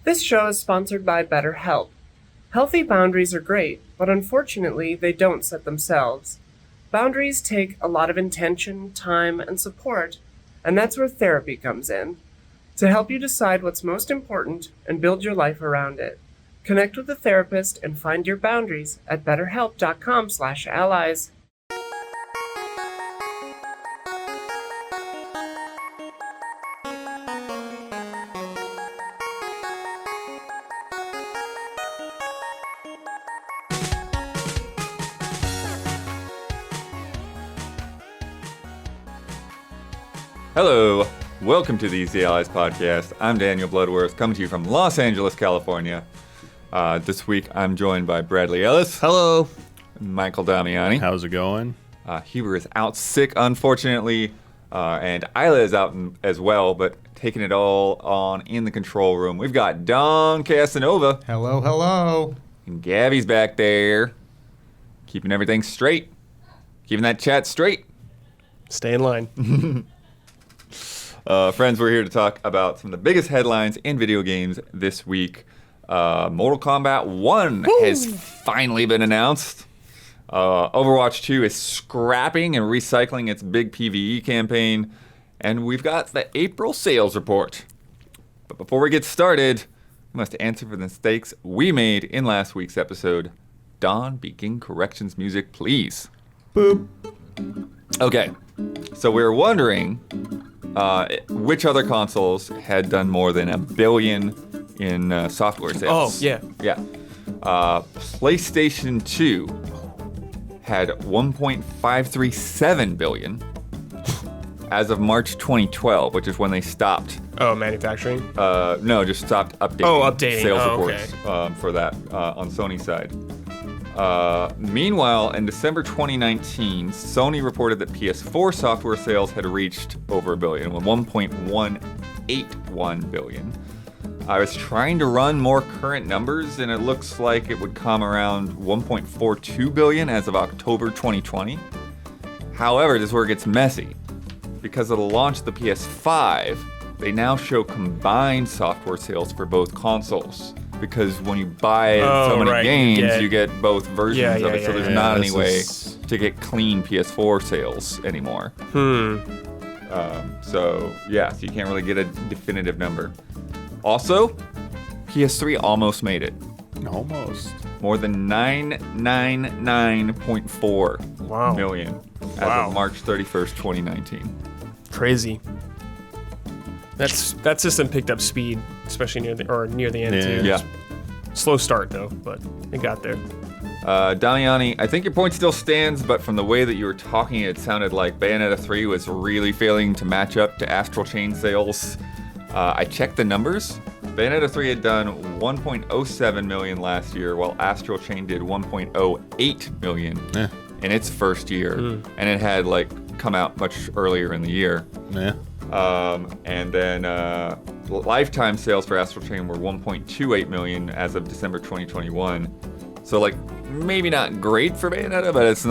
This show is sponsored by BetterHelp. Healthy boundaries are great, but unfortunately, they don't set themselves. Boundaries take a lot of intention, time, and support, and that's where therapy comes in, to help you decide what's most important and build your life around it. Connect with a therapist and find your boundaries at betterhelp.com/allies. Hello, welcome to the Easy Allies podcast. I'm Daniel Bloodworth, coming to you from Los Angeles, California. This week, I'm joined by Bradley Ellis. Hello. Michael Damiani. How's it going? Huber is out sick, unfortunately, and Isla is out as well, but taking it all on in the control room. We've got Don Casanova. Hello, hello. And Gabby's back there, keeping everything straight, keeping that chat straight. Stay in line. Friends, we're here to talk about some of the biggest headlines in video games this week. Mortal Kombat 1 has finally been announced. Overwatch 2 is scrapping and recycling its big PvE campaign. And we've got the April sales report. But before we get started, we must answer for the mistakes we made in last week's episode. Don, begin corrections music, please. Boop. Okay, so we were wondering which other consoles had done more than $1 billion in software sales. Oh, yeah. Yeah. PlayStation 2 had $1.537 billion as of March 2012, which is when they stopped. Oh, manufacturing? No, just stopped updating sales reports okay. For that on Sony's side. Meanwhile, in December 2019, Sony reported that PS4 software sales had reached over $1 billion, with $1.181 billion. I was trying to run more current numbers, and it looks like it would come around $1.42 billion as of October 2020. However, this is where it gets messy. Because of the launch of the PS5, they now show combined software sales for both consoles. Because when you buy so many games, you get both versions of it, so there's not any way to get clean PS4 sales anymore. So you can't really get a definitive number. Also, PS3 almost made it. Almost. More than 999.4 million as of March 31st, 2019. Crazy. That system picked up speed, especially near the end too. Yeah. Slow start though, but it got there. Damiani, I think your point still stands, but from the way that you were talking, it sounded like Bayonetta 3 was really failing to match up to Astral Chain sales. I checked the numbers. Bayonetta 3 had done 1.07 million last year, while Astral Chain did 1.08 million in its first year, and it had come out much earlier in the year. Yeah. And then lifetime sales for Astral Chain were 1.28 million as of December 2021. So maybe not great for Bayonetta, but it's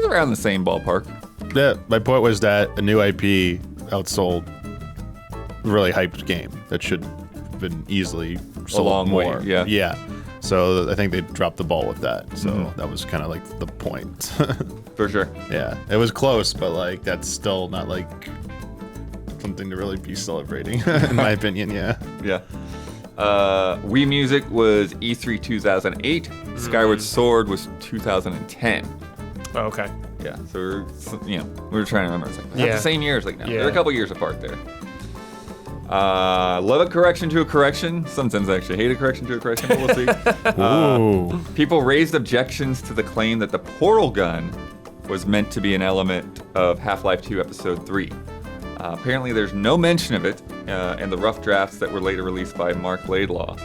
around the same ballpark. Yeah, my point was that a new IP outsold a really hyped game that should have been easily sold long more. way, yeah. Yeah. So I think they dropped the ball with that. So that was kind of the point. For sure. Yeah, it was close, but that's still not something to really be celebrating, in my opinion. Yeah. Yeah. Wii Music was E3 2008. Skyward Sword was 2010. Oh, okay. Yeah. So we were trying to remember. It's the same years. No, they're a couple years apart there. Love a correction to a correction. Sometimes I actually hate a correction to a correction, but we'll see. People raised objections to the claim that the portal gun was meant to be an element of Half-Life 2 Episode 3. Apparently there's no mention of it in the rough drafts that were later released by Mark Laidlaw.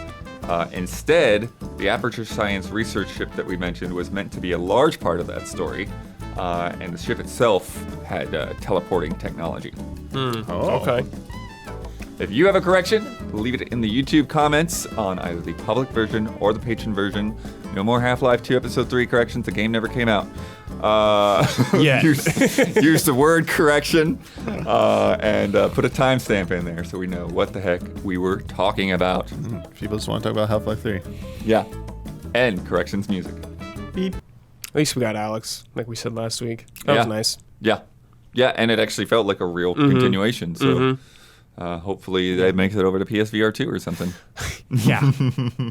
Instead, the Aperture Science research ship that we mentioned was meant to be a large part of that story, and the ship itself had teleporting technology. Okay. If you have a correction, leave it in the YouTube comments on either the public version or the patron version. No more Half-Life 2 Episode 3 corrections. The game never came out. Yeah. use the word correction and put a timestamp in there so we know what the heck we were talking about. People just want to talk about Half-Life 3. Yeah. And corrections music. Beep. At least we got Alex, like we said last week. That was nice. Yeah. Yeah, and it actually felt like a real continuation. So hopefully that makes it over to PSVR 2 or something. Yeah.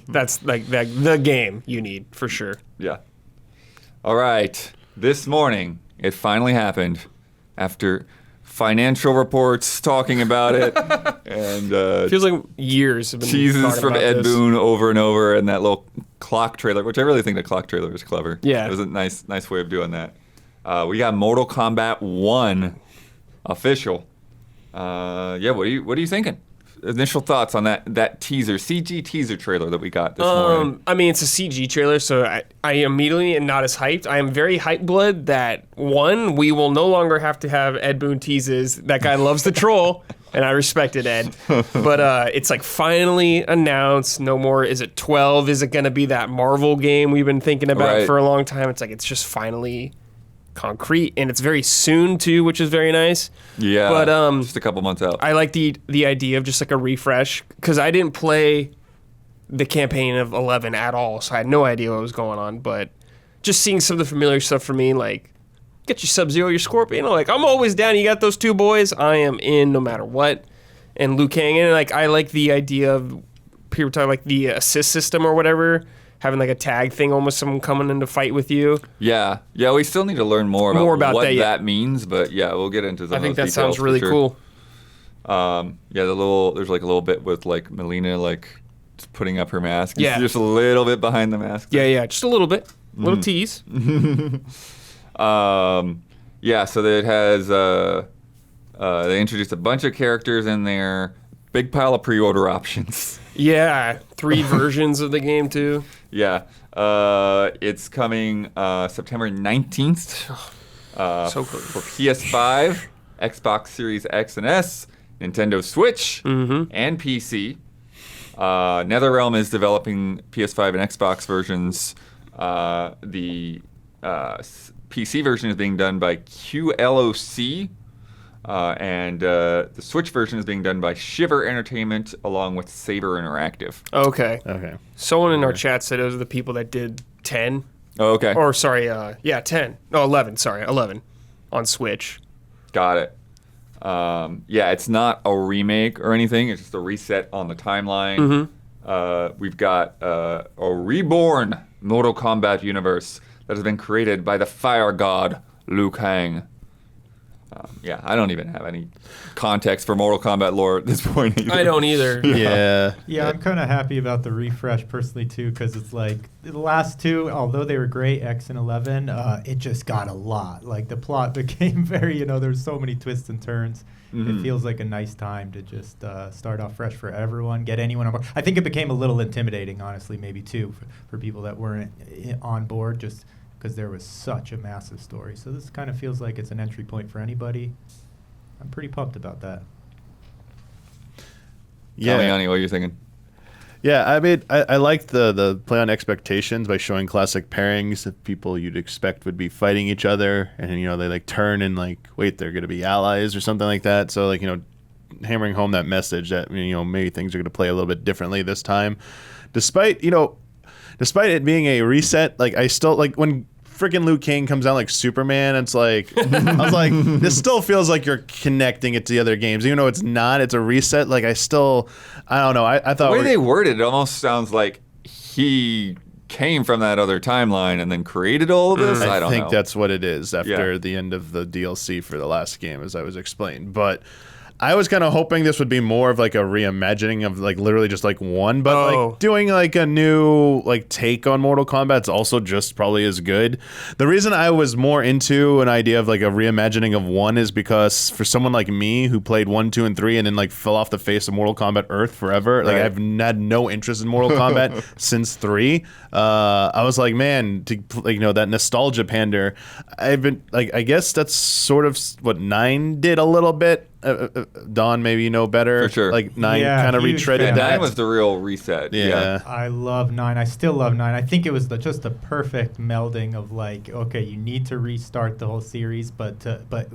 That's like the game you need for sure. Yeah. All right. This morning, it finally happened after financial reports talking about it and Feels like years have been teases talking from about Ed this. Boon over and over and that little clock trailer, which I really think the clock trailer is clever. Yeah. It was a nice way of doing that. We got Mortal Kombat 1 official. Yeah, what are you thinking? Initial thoughts on that teaser, CG teaser trailer that we got this morning. I mean, it's a CG trailer, so I immediately am not as hyped. I am very hype blood that, one, we will no longer have to have Ed Boon teases. That guy loves the troll, and I respect it, Ed. But it's like finally announced. No more, is it 12? Is it going to be that Marvel game we've been thinking about Right. for a long time? It's like it's just finally concrete, and it's very soon, too, which is very nice. Yeah, but just a couple months out. I like the idea of just like a refresh because I didn't play the campaign of 11 at all, so I had no idea what was going on. But just seeing some of the familiar stuff for me, like get your Sub-Zero, your Scorpion, like I'm always down. You got those two boys, I am in no matter what. And Liu Kang, and like I like the idea of people talking like the assist system or whatever. Having like a tag thing, almost someone coming in to fight with you. Yeah, we still need to learn more about what that, yeah. that means, but yeah, we'll get into some I think of that those sounds details for really sure. cool. Yeah, there's like a little bit with like Melina like just putting up her mask. Yeah. Just a little bit behind the mask. Yeah, just a little bit. Little tease. Yeah, so it has they introduced a bunch of characters in there. Big pile of pre-order options. Yeah, 3 versions of the game too. Yeah, it's coming September 19th. So cool. For PS5, Xbox Series X and S, Nintendo Switch, and PC. NetherRealm is developing PS5 and Xbox versions. The PC version is being done by QLOC, and the Switch version is being done by Shiver Entertainment along with Saber Interactive. Okay. Okay. Someone in our chat said those are the people that did 10. Oh, okay. Or, sorry, 10. No, 11. Sorry, 11 on Switch. Got it. Yeah, it's not a remake or anything. It's just a reset on the timeline. We've got a reborn Mortal Kombat universe that has been created by the fire god Liu Kang. Yeah, I don't even have any context for Mortal Kombat lore at this point either. I don't either. Yeah. Yeah, I'm kind of happy about the refresh personally too, because it's like the last two, although they were great, X and 11, it just got a lot. Like the plot became very, there's so many twists and turns. It feels like a nice time to just start off fresh for everyone, get anyone on board. I think it became a little intimidating, honestly, maybe too, for people that weren't on board, just because there was such a massive story. So this kind of feels like it's an entry point for anybody. I'm pretty pumped about that. Tell me, Yanni, what are you thinking? Yeah, I mean, I liked the play on expectations by showing classic pairings of people you'd expect would be fighting each other, and they like turn and like wait, they're going to be allies or something like that. So like hammering home that message that maybe things are going to play a little bit differently this time, despite it being a reset. Like I still like when freaking Liu Kang comes out like Superman. It's like I was like, this still feels like you're connecting it to the other games, even though it's not. It's a reset. Like I don't know. I thought The way they worded it almost sounds like he came from that other timeline and then created all of this. I don't think know. that's what it is after the end of the DLC for the last game, as I was explained. But I was kind of hoping this would be more of like a reimagining of like literally just like one, but like doing like a new like take on Mortal Kombat's also just probably as good. The reason I was more into an idea of like a reimagining of 1 is because for someone like me who played 1, 2, and 3 and then like fell off the face of Mortal Kombat Earth forever, like I've had no interest in Mortal Kombat since 3. I was like, man, that nostalgia pander. I've been like, I guess that's sort of what 9 did a little bit. Don, maybe you know better. For sure. Like 9 Yeah, kind of huge retreaded fan. that. 9 was the real reset. Yeah. I love 9. I still love 9. I think it was just the perfect melding of like, okay, you need to restart the whole series, but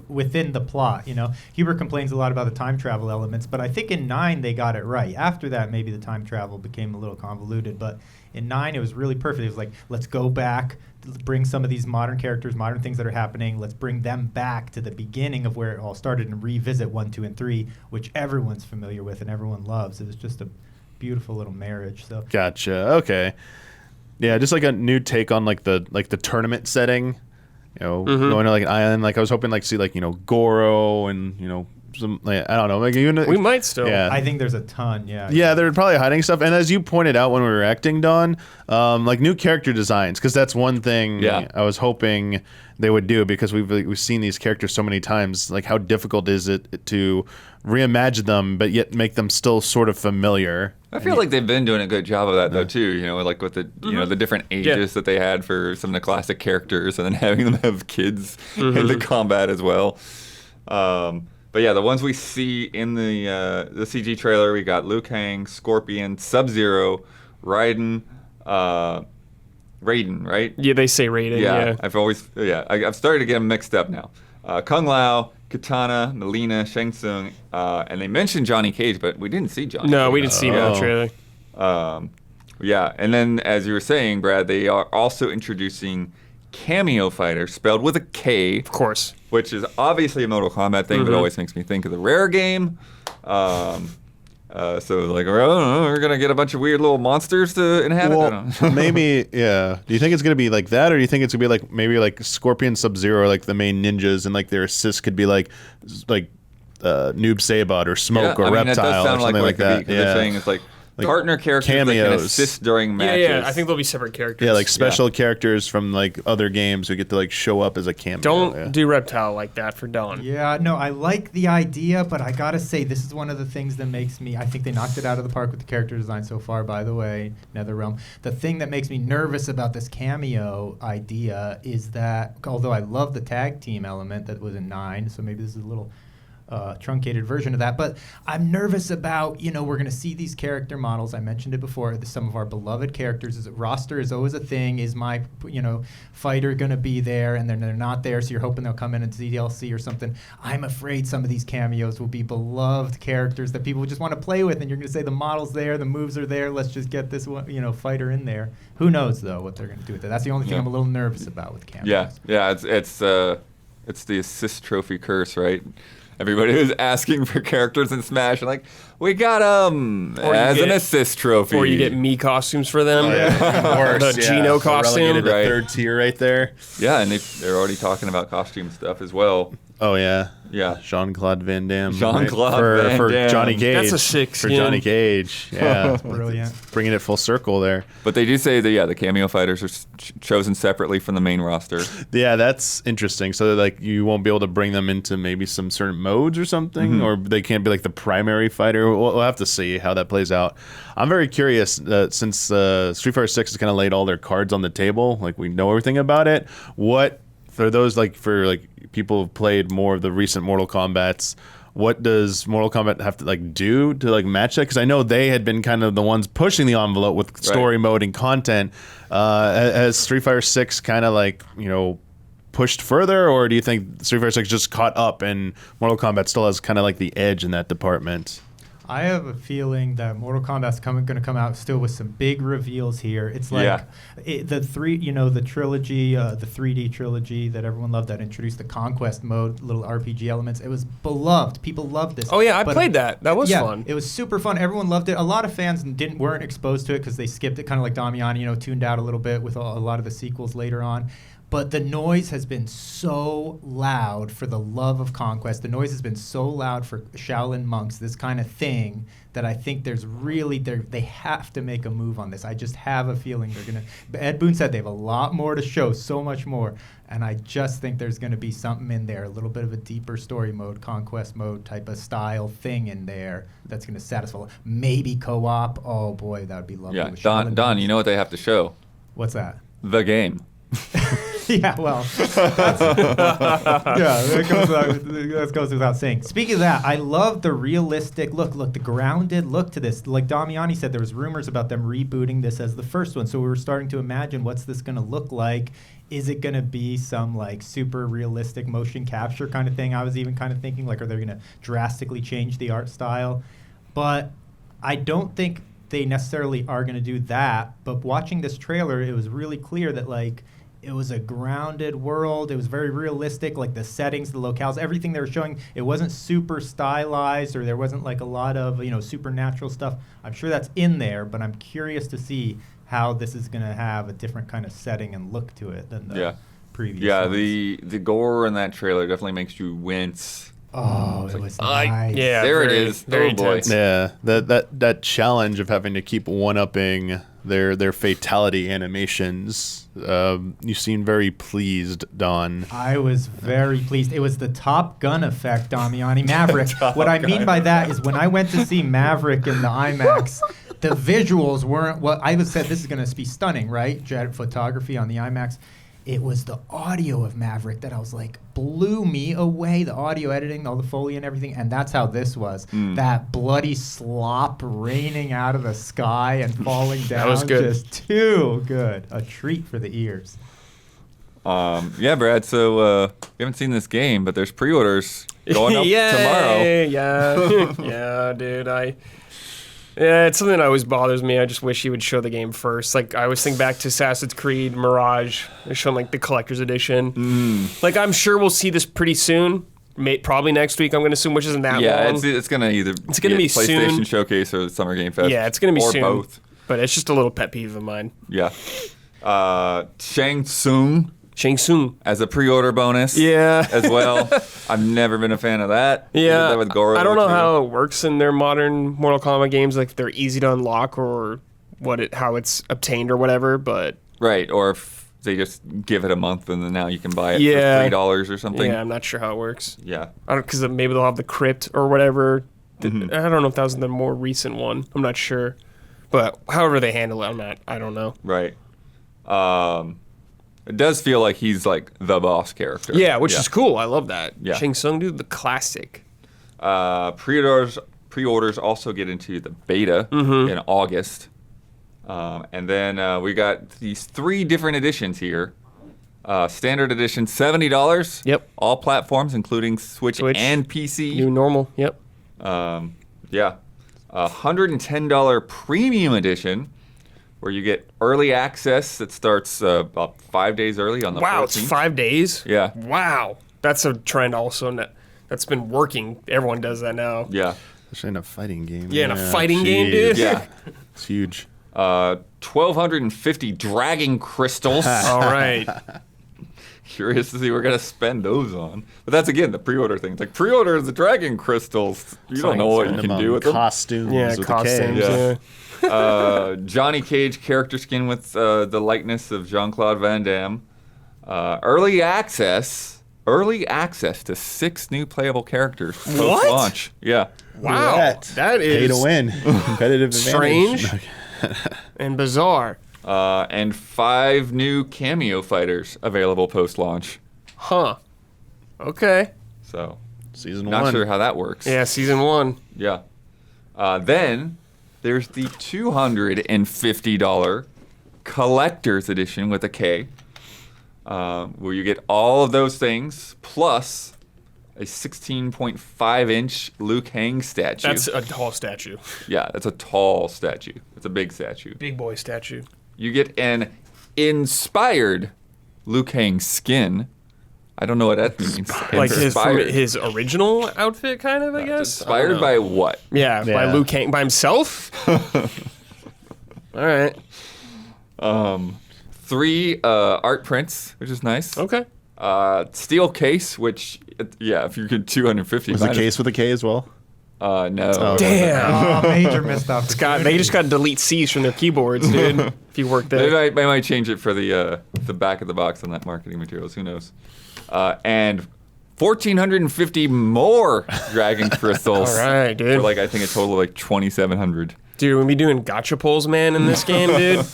within the plot, you know. Hubert complains a lot about the time travel elements, but I think in 9 they got it right. After that, maybe the time travel became a little convoluted, but in 9 it was really perfect. It was like, let's go back, bring some of these modern characters, modern things that are happening. Let's bring them back to the beginning of where it all started and revisit 1, 2, and 3, which everyone's familiar with and everyone loves. It was just a beautiful little marriage. So Gotcha. Okay. Yeah, just like a new take on like the tournament setting. You know, going to like an island. Like I was hoping like see like Goro and some like, I don't know, like even We might still. Yeah. I think there's a ton. Yeah, they're probably hiding stuff. And as you pointed out when we were acting, Don, like new character designs, because that's one thing I was hoping they would do, because we've seen these characters so many times. Like, how difficult is it to reimagine them, but yet make them still sort of familiar? I feel like they've been doing a good job of that though too. Like with the the different ages that they had for some of the classic characters, and then having them have kids in the combat as well. But yeah, the ones we see in the CG trailer, we got Liu Kang, Scorpion, Sub-Zero, Raiden, right? Yeah, they say Raiden. Yeah. I've started to get them mixed up now. Kung Lao, Katana, Melina, Shang Tsung, and they mentioned Johnny Cage, but we didn't see Johnny. No, Cage. we didn't see him in the trailer. Yeah, and then as you were saying, Brad, they are also introducing Cameo Fighter, spelled with a K. Of course. Which is obviously a Mortal Kombat thing, but always makes me think of the Rare game. So like, we're going to get a bunch of weird little monsters to inhabit. I don't know. Maybe, yeah. Do you think it's going to be like that, or do you think it's going to be like maybe like Scorpion, Sub-Zero, like the main ninjas, and like their assists could be like Noob Saibot or Smoke or that Reptile does sound or something like that? They're saying it's like partner characters that cameos. can assist during matches. Yeah, I think they'll be separate characters. Yeah, like special characters from like other games who get to like show up as a cameo. Don't do Reptile like that for Dawn. Yeah, no, I like the idea, but I gotta say, this is one of the things that makes me, I think they knocked it out of the park with the character design so far, by the way, NetherRealm. The thing that makes me nervous about this cameo idea is that, although I love the tag team element that was in 9, so maybe this is a little truncated version of that, but I'm nervous about, we're going to see these character models. I mentioned it before, some of our beloved characters. Roster is always a thing. Is my fighter going to be there? And then they're not there, so you're hoping they'll come in and DLC or something. I'm afraid some of these cameos will be beloved characters that people just want to play with, and you're going to say the model's there, the moves are there, let's just get this one, fighter in there. Who knows though what they're going to do with it? That's the only thing I'm a little nervous about with cameos. Yeah, it's the assist trophy curse, right? Everybody who's asking for characters in Smash, and like, we got an assist trophy. Or you get me costumes for them. Or the Geno costume. Relegated to third tier right there. Yeah, and they're already talking about costume stuff as well. Oh yeah. Yeah. Jean-Claude Van Damme. Jean-Claude Van for Damme. Johnny Cage. That's a sick For skin. Johnny Cage. Yeah. Brilliant. Bringing it full circle there. But they do say that, the cameo fighters are chosen separately from the main roster. Yeah, that's interesting. So like you won't be able to bring them into maybe some certain modes or something, or they can't be like the primary fighter. We'll have to see how that plays out. I'm very curious since Street Fighter 6 has kind of laid all their cards on the table, like we know everything about it. What for those for people who've played more of the recent Mortal Kombats, what does Mortal Kombat have to do to match that? Because I know they had been kind of the ones pushing the envelope with story mode and content. Has Street Fighter 6 kind of pushed further, or do you think Street Fighter 6 just caught up and Mortal Kombat still has kind of the edge in that department? I have a feeling that Mortal Kombat's going to come out still with some big reveals here. It's like the trilogy, the 3D trilogy that everyone loved, that introduced the Conquest mode, little RPG elements. It was beloved. People loved this. Oh yeah, I played that. That was fun. It was super fun. Everyone loved it. A lot of fans weren't exposed to it because they skipped it, kind of like Damiani, tuned out a little bit with a lot of the sequels later on. But the noise has been so loud for the love of Conquest. The noise has been so loud for Shaolin monks, this kind of thing, that I think they have to make a move on this. I just have a feeling they're going to. Ed Boon said they have a lot more to show, so much more. And I just think there's going to be something in there, a little bit of a deeper story mode, Conquest mode type of style thing in there that's going to satisfy. Maybe co-op. Oh boy, that would be lovely. Yeah, Don, you know what they have to show? What's that? The game. Yeah, well, that goes without saying. Speaking of that, I love the realistic look, the grounded look to this. Like Damiani said, there was rumors about them rebooting this as the first one, so we were starting to imagine what's this going to look like. Is it going to be some like super realistic motion capture kind of thing? I was even kind of thinking like, are they going to drastically change the art style? But I don't think they necessarily are going to do that. But watching this trailer, it was really clear that like it was a grounded world. It was very realistic, like the settings, the locales, everything they were showing. It wasn't super stylized, or there wasn't like a lot of supernatural stuff. I'm sure that's in there, but I'm curious to see how this is going to have a different kind of setting and look to it than the previous. Yeah, ones. the gore in that trailer definitely makes you wince. Oh, it was nice. Yeah, there very, it is. very Oh boy. intense. Yeah, that challenge of having to keep one-upping their fatality animations. You seem very pleased, Don. I was very pleased. It was the Top Gun effect, Damiani. Maverick. What I mean by that is when I went to see Maverick in the IMAX, the visuals weren't what I would said. This is going to be stunning, right? Jet photography on the IMAX. It was the audio of Maverick that I was like, blew me away. The audio editing, all the Foley and everything. And that's how this was. That bloody slop raining out of the sky and falling down. That was good. Just too good. A treat for the ears. Yeah, Brad. So we haven't seen this game, but there's pre-orders going up tomorrow. Yeah, dude. Yeah, it's something that always bothers me. I just wish he would show the game first. Like, I always think back to Assassin's Creed Mirage. They're showing, like, the collector's edition. Like, I'm sure we'll see this pretty soon. Probably next week, I'm going to assume, which isn't that long. Yeah, it's going to either It's gonna be PlayStation soon. Showcase or the Summer Game Fest. Yeah, it's going to be or soon. both. But it's just a little pet peeve of mine. Yeah. Shang Tsung Shang Tsung. as a pre-order bonus. Yeah. As well. I've never been a fan of that. They did Yeah, that with Goro I don't know too. how it works in their modern Mortal Kombat games, like if they're easy to unlock or how it's obtained or whatever, but Right, or if they just give it a month and then now you can buy it Yeah. for $3 or something. yeah, I'm not sure how it works. Yeah. I don't, because maybe they'll have the crypt or whatever. Mm-hmm. I don't know if that was the more recent one. I'm not sure, but however they handle it, I don't know. Right. It does feel like he's like the boss character. Yeah, which is cool. I love that. Yeah. Shang Tsung, dude, the classic. Pre-orders also get into the beta in August. And then we got these 3 different editions here. Standard edition, $70. Yep. All platforms, including Switch and PC. New normal. Yep. Yeah. $110 premium edition, where you get early access that starts about 5 days early on the 14th. It's 5 days. Yeah. Wow, that's a trend also that's been working. Everyone does that now. Yeah. Especially in a fighting game. Yeah, in a fighting game, dude. Yeah. It's huge. 1,250 Dragon Crystals. All right. Curious to see what we're going to spend those on. But that's, again, the pre-order thing. It's like, pre-order the Dragon Crystals. You don't know what you can do with them. Costumes Yeah, with costumes. the K. Yeah. Johnny Cage character skin with the likeness of Jean-Claude Van Damme. Early access to 6 new playable characters post-launch. Yeah. Wow, that is Pay to win. Competitive advantage. strange and bizarre. And 5 new cameo fighters available post-launch. Huh. Okay. So, Season not 1. sure how that works. Yeah, season 1. Yeah. Then there's the $250 collector's edition with a K, where you get all of those things plus a 16.5-inch Liu Kang statue. That's a tall statue. Yeah, that's a tall statue. It's a big statue. Big boy statue. You get an inspired Liu Kang skin. I don't know what that means. Like Inspired. his original outfit, kind of, I guess. Inspired by what? Yeah, by Yeah. Liu Kang, by himself? All right. 3 art prints, which is nice. Okay. Steel case, which, if you get 250. Was the case with a K as well? No. Oh, Damn. Oh, major missed opportunity. They just got to delete C's from their keyboards, dude. If you work there. They might change it for the back of the box on that marketing materials. Who knows? And 1,450 more Dragon Crystals. All right, dude. For like, I think a total of like 2,700. Dude, we'll be doing gotcha pulls, man, in this game, dude.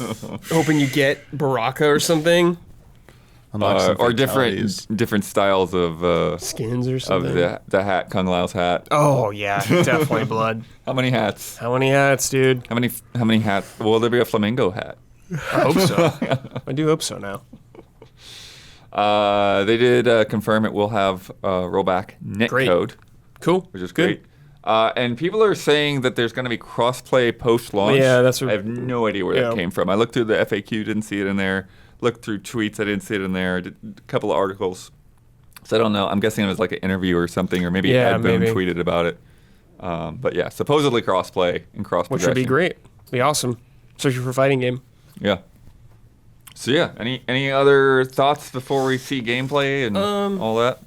Hoping you get Baraka or something. Unlock some or fatalities. different styles of Skins or something. the hat, Kung Lao's hat. Oh yeah, definitely blood. How many hats? How many hats, dude? How many hats? Will there be a flamingo hat? I hope so. I do hope so now. They did confirm it will have rollback netcode, Cool. which is Good. great. And people are saying that there's going to be crossplay post-launch. Yeah, that's what- I have no idea where that came from. I looked through the FAQ, didn't see it in there. Looked through tweets, I didn't see it in there. Did a couple of articles. So I don't know. I'm guessing it was like an interview or something, or maybe Ed Boon tweeted about it. But yeah, supposedly crossplay and cross Which would be great. Be awesome. Especially for a fighting game. Yeah. So yeah, any other thoughts before we see gameplay and all that?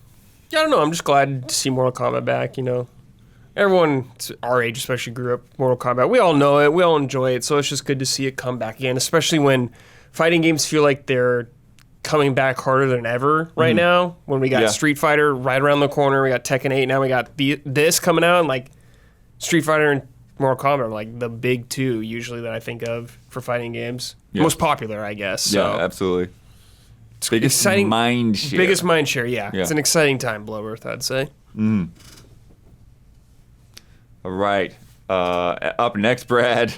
Yeah, I don't know. I'm just glad to see Mortal Kombat back, you know. Everyone our age especially grew up Mortal Kombat. We all know it. We all enjoy it. So it's just good to see it come back again, especially when fighting games feel like they're coming back harder than ever right now. When we got Street Fighter right around the corner, we got Tekken 8, now we got this coming out, and like Street Fighter and Mortal Kombat are like the big two usually that I think of for fighting games. Yeah. Most popular, I guess. So. Yeah, absolutely. It's Biggest exciting mind share. Biggest mind share, yeah. Yeah. It's an exciting time, Bloworth, I'd say. All right. Up next, Brad.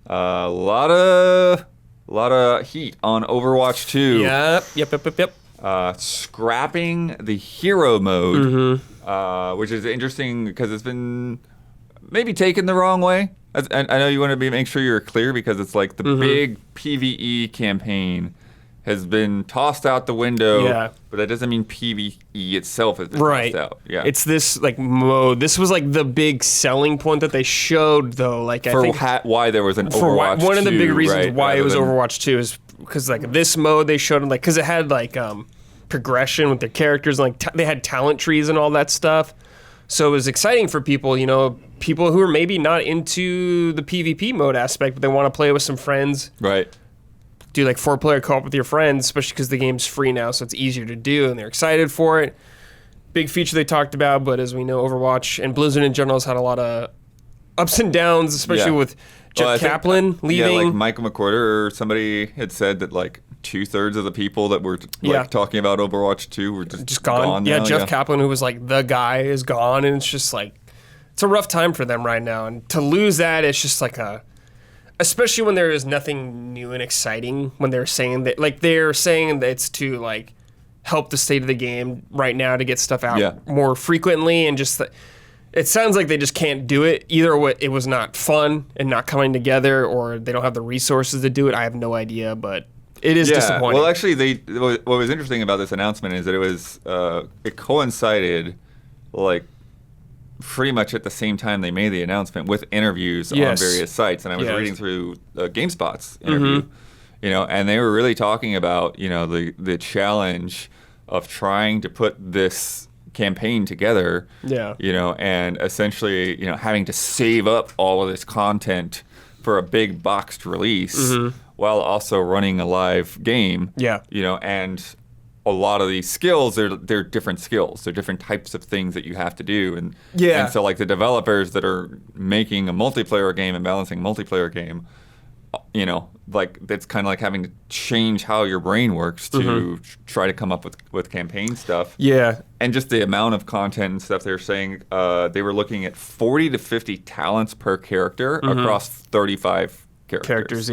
A lot of heat on Overwatch 2. Yep. Scrapping the hero mode, which is interesting because it's been maybe taken the wrong way. I know you want to make sure you're clear because it's like the big PvE campaign has been tossed out the window, but that doesn't mean PvE itself has been tossed out. Yeah, it's this like mode. This was like the big selling point that they showed, though. Like for I think why there was an Overwatch 2, one of the big reasons right? why it was Rather than- Overwatch 2 is because like this mode they showed like because it had like progression with their characters, and like they had talent trees and all that stuff. So it was exciting for people, you know, people who are maybe not into the PvP mode aspect, but they want to play with some friends. Right. Do like 4-player co-op with your friends, especially because the game's free now, so it's easier to do, and they're excited for it. Big feature they talked about, but as we know, Overwatch and Blizzard in general has had a lot of ups and downs, especially with Jeff Kaplan leaving. Yeah, like Michael McWhorter or somebody had said that like 2/3 of the people that were like talking about Overwatch 2 were just gone. now. Jeff Kaplan, who was like the guy, is gone, and it's just like it's a rough time for them right now. And to lose that, it's just like especially when there is nothing new and exciting. When they're saying that it's to like help the state of the game right now to get stuff out more frequently, and just it sounds like they just can't do it. Either it was not fun and not coming together, or they don't have the resources to do it. I have no idea, but it is disappointing. Well, actually, what was interesting about this announcement is that it coincided like pretty much at the same time they made the announcement with interviews on various sites, and I was reading through GameSpot's interview, you know, and they were really talking about, you know, the challenge of trying to put this campaign together, you know, and essentially, you know, having to save up all of this content for a big boxed release while also running a live game, you know, and a lot of these skills, they're different skills. They're different types of things that you have to do. And so like the developers that are making a multiplayer game and balancing multiplayer game, you know, like that's kind of like having to change how your brain works to try to come up with campaign stuff. Yeah. And just the amount of content and stuff they're saying, they were looking at 40 to 50 talents per character across 35 characters.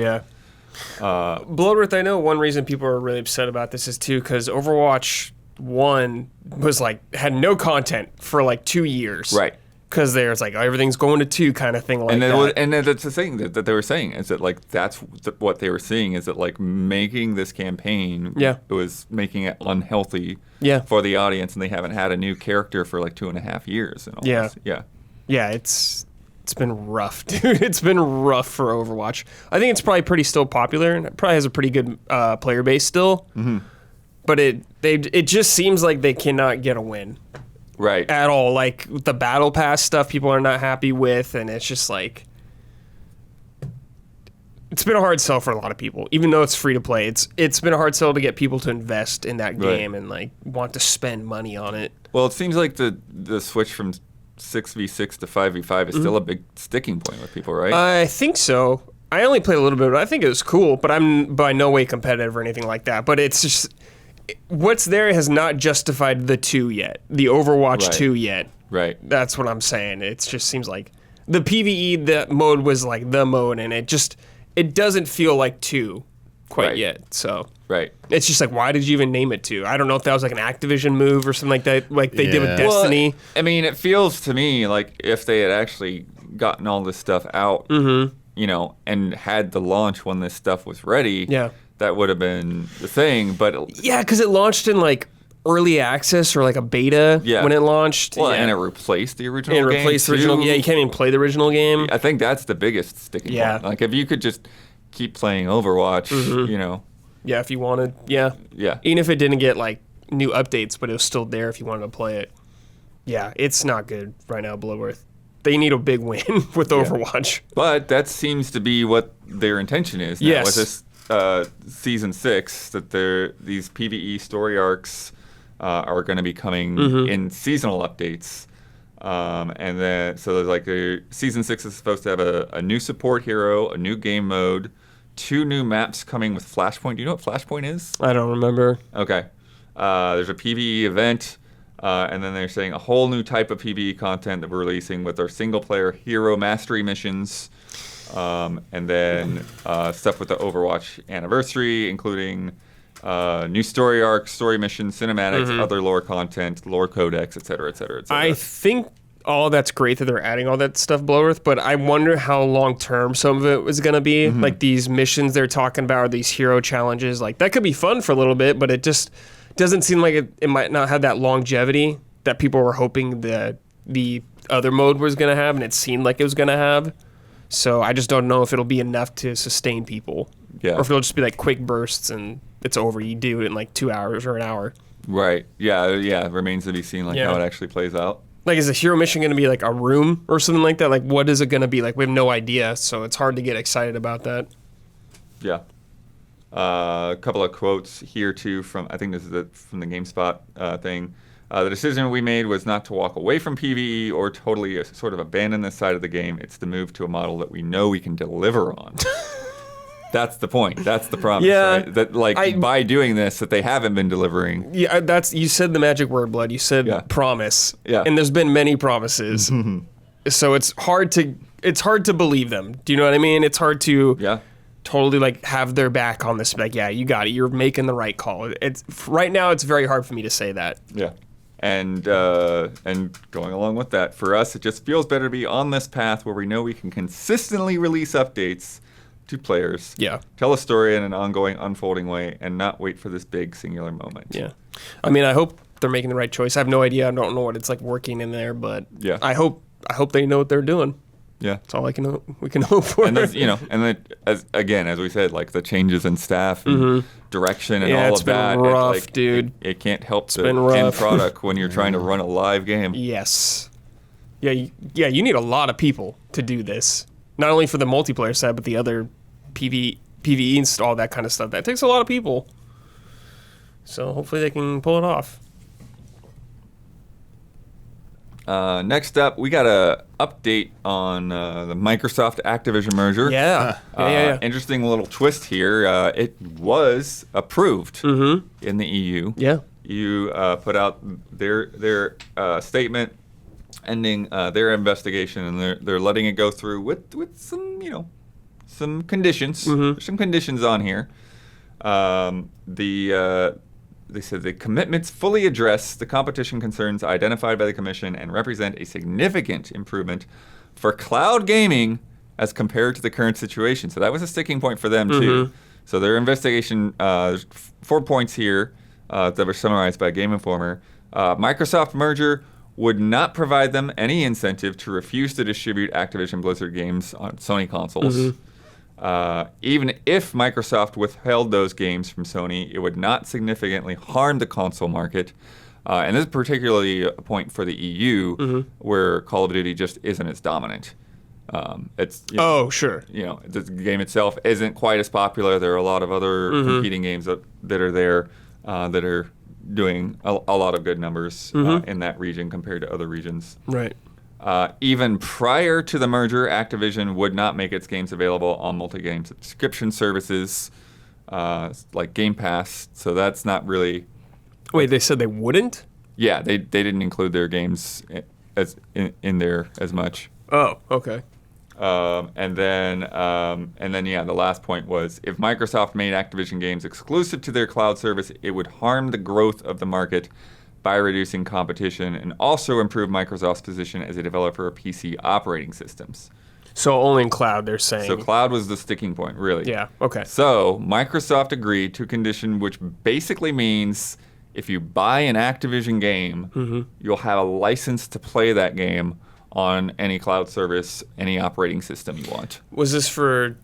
Bloodworth, I know one reason people are really upset about this is too because Overwatch 1 was like had no content for like 2 years. Right. Because there's like everything's going to 2 kind of thing like that. And that's the thing that they were saying is that like that's what they were seeing is that like making this campaign was making it unhealthy for the audience, and they haven't had a new character for like 2.5 years. And all this. Yeah, it's been rough, dude. It's been rough for Overwatch. I think it's probably pretty still popular, and it probably has a pretty good player base still. But it just seems like they cannot get a win. Right. At all. Like the battle pass stuff people are not happy with, and it's just like it's been a hard sell for a lot of people. Even though it's free to play, it's been a hard sell to get people to invest in that game and like want to spend money on it. Well, it seems like the switch from 6v6 to 5v5 is still a big sticking point with people, right? I think so. I only played a little bit, but I think it was cool, but I'm by no way competitive or anything like that. But it's what's there has not justified the 2 yet, the Overwatch Right. 2 yet. Right. That's what I'm saying. It just seems like the PvE, that mode was like the mode, and it doesn't feel like 2 quite Right. yet. So Right. it's just like, why did you even name it 2? I don't know if that was like an Activision move or something like that, like they did with Yeah. Destiny. Well, I mean, it feels to me like if they had actually gotten all this stuff out, you know, and had the launch when this stuff was ready, Yeah. that would have been the thing. But Yeah, because it launched in like early access or like a beta Yeah. when it launched. well, yeah. and it replaced the original And game. replaced the original. too. Yeah, you can't even play the original game. I think that's the biggest sticking Yeah. point. Like if you could just keep playing Overwatch, you know, Yeah, if you wanted. Yeah. yeah. Even if it didn't get like new updates, but it was still there if you wanted to play it. Yeah, it's not good right now, Bloodworth. They need a big win with Overwatch. But that seems to be what their intention is now Yes. with this season 6, that these PvE story arcs are going to be coming in seasonal updates. And then, so there's like season 6 is supposed to have a new support hero, a new game mode, 2 new maps coming with Flashpoint. Do you know what Flashpoint is? I don't remember. Okay. There's a PvE event, and then they're saying a whole new type of PvE content that we're releasing with our single-player hero mastery missions, and then stuff with the Overwatch anniversary, including new story arcs, story missions, cinematics, other lore content, lore codex, et cetera, et cetera, et cetera. I think all that's great that they're adding all that stuff, Bloodworth, but I wonder how long term some of it was going to be. Like these missions they're talking about, or these hero challenges, like that could be fun for a little bit, but it just doesn't seem like it might not have that longevity that people were hoping that the other mode was going to have, and it seemed like it was going to have. So I just don't know if it'll be enough to sustain people. Yeah. Or if it'll just be like quick bursts and it's over. You do it in like 2 hours or an hour. Right. Yeah. It remains to be seen Yeah. how it actually plays out. Like, is a hero mission going to be like a room or something like that? Like, what is it going to be? Like, we have no idea, so it's hard to get excited about that. Yeah. A couple of quotes here too from, I think this is from the GameSpot thing. The decision we made was not to walk away from PvE or totally sort of abandon this side of the game. It's to move to a model that we know we can deliver on. That's the point. That's the promise. Yeah. Right? That by doing this, that they haven't been delivering. Yeah, you said the magic word, Blood. You said Yeah. promise. Yeah. And there's been many promises. So it's hard to believe them. Do you know what I mean? It's hard to Yeah. totally like have their back on this. Like, yeah, you got it. You're making the right call. It's right now. It's very hard for me to say that. Yeah. And going along with that, for us, it just feels better to be on this path where we know we can consistently release updates to players. Yeah. Tell a story in an ongoing, unfolding way, and not wait for this big singular moment. Yeah. I mean, I hope they're making the right choice. I have no idea. I don't know what it's like working in there, but Yeah. I hope they know what they're doing. Yeah. That's all we can hope for. And those, and then as we said, like the changes in staff and direction and Yeah, all it's of been that, rough, dude. It can't help the been end rough. product when you're trying to run a live game. Yes. Yeah, you need a lot of people to do this. Not only for the multiplayer side, but the other PvE and all that kind of stuff. That takes a lot of people. So hopefully they can pull it off. Next up, we got a update on the Microsoft Activision merger. Yeah. Yeah. Interesting little twist here. It was approved in the EU. Yeah. EU put out their statement ending their investigation, and they're letting it go through with some conditions. There's some conditions on here. They said the commitments fully address the competition concerns identified by the Commission and represent a significant improvement for cloud gaming as compared to the current situation. So that was a sticking point for them too. So their investigation, there's 4 points here that were summarized by Game Informer. Microsoft merger would not provide them any incentive to refuse to distribute Activision Blizzard games on Sony consoles. Even if Microsoft withheld those games from Sony, it would not significantly harm the console market. And this is particularly a point for the EU, where Call of Duty just isn't as dominant. It's Sure. The game itself isn't quite as popular. There are a lot of other competing games that are there that are doing a lot of good numbers in that region compared to other regions. Right. Even prior to the merger, Activision would not make its games available on multi-game subscription services like Game Pass. So that's not really Wait, they said they wouldn't? Yeah, they didn't include their games as in there as much. Oh, okay. And then yeah, the last point was if Microsoft made Activision games exclusive to their cloud service, it would harm the growth of the market by reducing competition and also improve Microsoft's position as a developer of PC operating systems. So only in cloud, they're saying. So cloud was the sticking point, really. Yeah, okay. So Microsoft agreed to a condition which basically means if you buy an Activision game, you'll have a license to play that game on any cloud service, any operating system you want. Was this for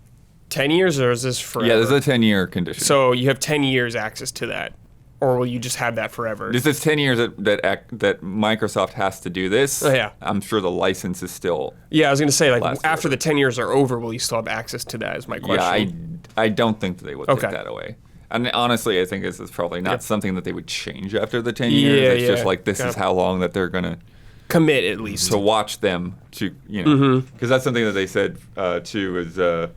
10 years or is this forever? Yeah, there's a 10-year condition. So you have 10 years access to that, or will you just have that forever? This is 10 years that Microsoft has to do this. Oh, yeah. I'm sure the license is still... Yeah, I was going to say, like, Last after forever. the 10 years are over, will you still have access to that is my question. Yeah, I don't think that they would Okay. take that away. And honestly, I think this is probably not Yep. something that they would change after the 10 years. Yeah, It's just yeah. like this is Okay. how long that they're going to... Commit, at least. to watch them to because that's something that they said too is the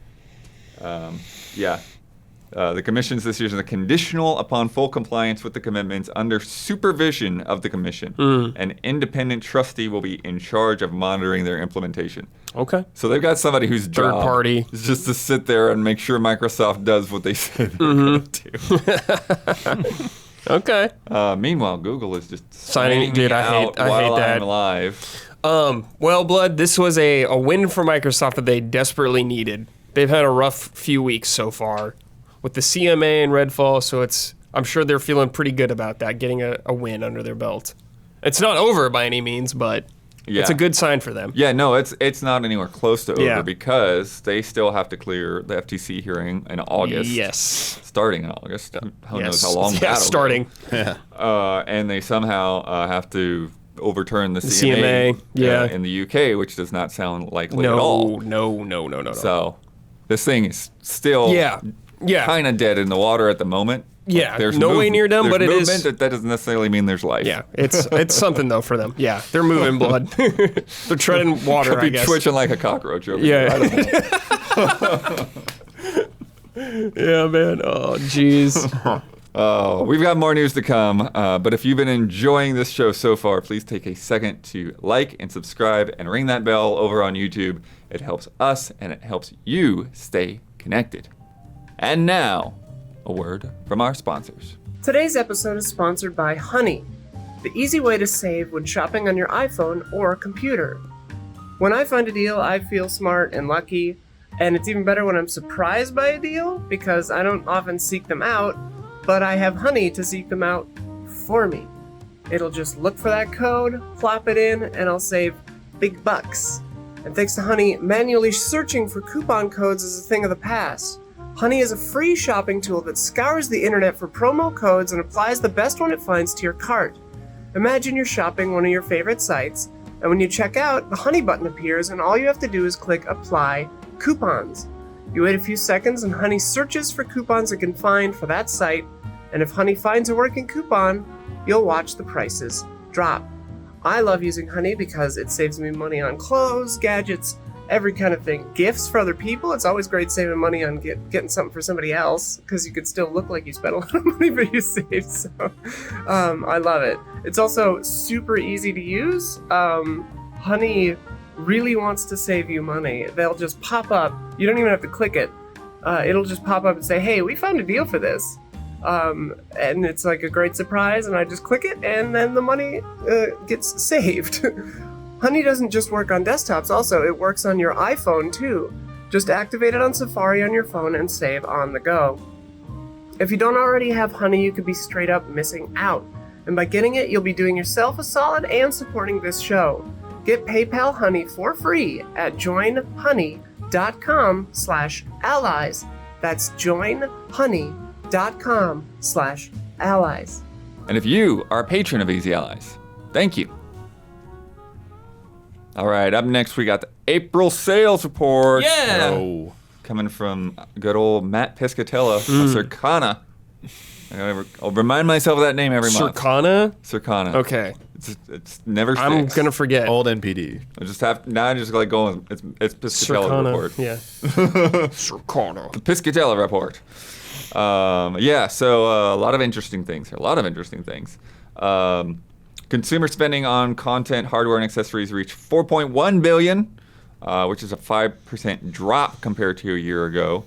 commission's decision is conditional upon full compliance with the commitments under supervision of the commission. An independent trustee will be in charge of monitoring their implementation. Okay. So they've got somebody whose job party. is just to sit there and make sure Microsoft does what they say they're going to do. Okay. Meanwhile, Google is just Signing- dude, I hate while that. I'm alive. Well, Blood, this was a win for Microsoft that they desperately needed. They've had a rough few weeks so far with the CMA and Redfall, so I'm sure they're feeling pretty good about that, getting a win under their belt. It's not over by any means, but Yeah. it's a good sign for them. Yeah, no, it's not anywhere close to over Yeah. because they still have to clear the FTC hearing in August. Yes. Starting in August. Who knows Yes. how long Yeah, that'll starting. go. And they somehow have to overturn the CMA, yeah. in the UK, which does not sound likely at all. No. So this thing is still Yeah. kind of dead in the water at the moment. Yeah, no way near done, there's but it is- movement, that doesn't necessarily mean there's life. Yeah, it's something though for them. Yeah, they're moving, Blood. They're treading water, Could I be guess. twitching like a cockroach over Yeah. here. I don't know. Yeah, man. Oh, jeez. Oh, we've got more news to come. But if you've been enjoying this show so far, please take a second to like and subscribe and ring that bell over on YouTube. It helps us and it helps you stay connected. And now, a word from our sponsors. Today's episode is sponsored by Honey, the easy way to save when shopping on your iPhone or computer. When I find a deal, I feel smart and lucky, and it's even better when I'm surprised by a deal because I don't often seek them out, but I have Honey to seek them out for me. It'll just look for that code, plop it in, and I'll save big bucks. And thanks to Honey, manually searching for coupon codes is a thing of the past. Honey is a free shopping tool that scours the internet for promo codes and applies the best one it finds to your cart. Imagine you're shopping one of your favorite sites, and when you check out, the Honey button appears and all you have to do is click Apply Coupons. You wait a few seconds and Honey searches for coupons it can find for that site, and if Honey finds a working coupon, you'll watch the prices drop. I love using Honey because it saves me money on clothes, gadgets, every kind of thing. Gifts for other people, it's always great saving money on getting something for somebody else because you could still look like you spent a lot of money but you saved, so I love it. It's also super easy to use. Honey really wants to save you money. They'll just pop up. You don't even have to click it. It'll just pop up and say, hey, we found a deal for this. And it's like a great surprise, and I just click it, and then the money gets saved. Honey doesn't just work on desktops, also, it works on your iPhone too. Just activate it on Safari on your phone and save on the go. If you don't already have Honey, you could be straight up missing out. And by getting it, you'll be doing yourself a solid and supporting this show. Get PayPal Honey for free at joinhoney.com/allies. That's joinhoney.com/allies. And if you are a patron of Easy Allies, thank you. All right, up next we got the April sales report. Yeah. Oh. Coming from good old Matt Piscatella of Circana. I'll remind myself of that name every month. Circana? Circana. Okay. It's never sticks. I'm going to forget. Old NPD. I just have now. I just like going. It's Piscatella Circana. report. Yeah. Circana. The Piscatella report. Yeah, so a lot of interesting things here. A lot of interesting things. Consumer spending on content, hardware, and accessories reached $4.1 billion, which is a 5% drop compared to a year ago.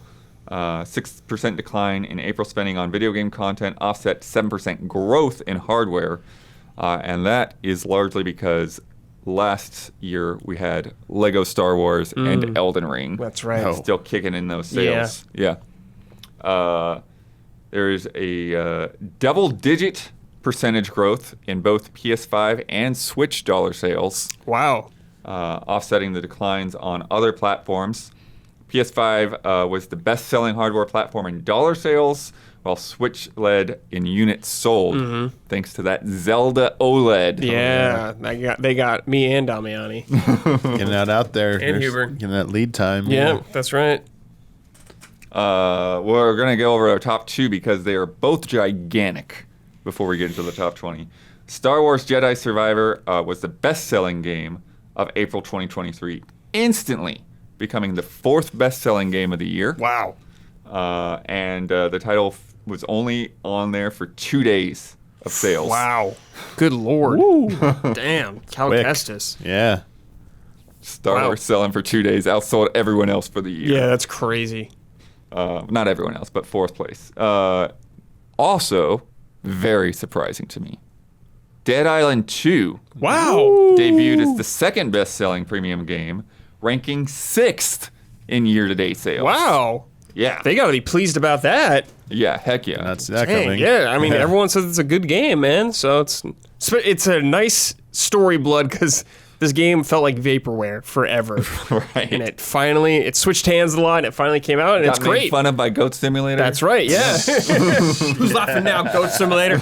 6% decline in April spending on video game content offset 7% growth in hardware. And that is largely because last year we had Lego Star Wars and Elden Ring. That's right. Oh. Still kicking in those sales. Yeah. There's a double-digit percentage growth in both PS5 and Switch dollar sales, Wow. offsetting the declines on other platforms. PS5 was the best-selling hardware platform in dollar sales, while Switch led in units sold, thanks to that Zelda OLED. Yeah, they got me and Damiani. Getting that out there. And Huber. Getting that lead time. Yeah, that's right. We're going to go over our top 2 because they are both gigantic before we get into the top 20. Star Wars Jedi Survivor was the best-selling game of April 2023, instantly becoming the 4th best-selling game of the year. Wow. And the title was only on there for 2 days of sales. Wow. Good Lord. Damn. Cal Quick. Kestis. Yeah. Star Wow. Wars selling for 2 days, outsold everyone else for the year. Yeah, that's crazy. Not everyone else, but 4th place. Also, very surprising to me, Dead Island 2 Wow. debuted as the 2nd best-selling premium game, ranking 6th in year-to-date sales. Wow. Yeah. They got to be pleased about that. Yeah, heck yeah. That's that Dang, coming. yeah, I mean, everyone says it's a good game, man. So it's a nice story, blood, because this game felt like vaporware forever. Right. And it switched hands a lot, and it finally came out, and Got it's made great. fun of by Goat Simulator. That's right, yeah. Who's laughing now, Goat Simulator?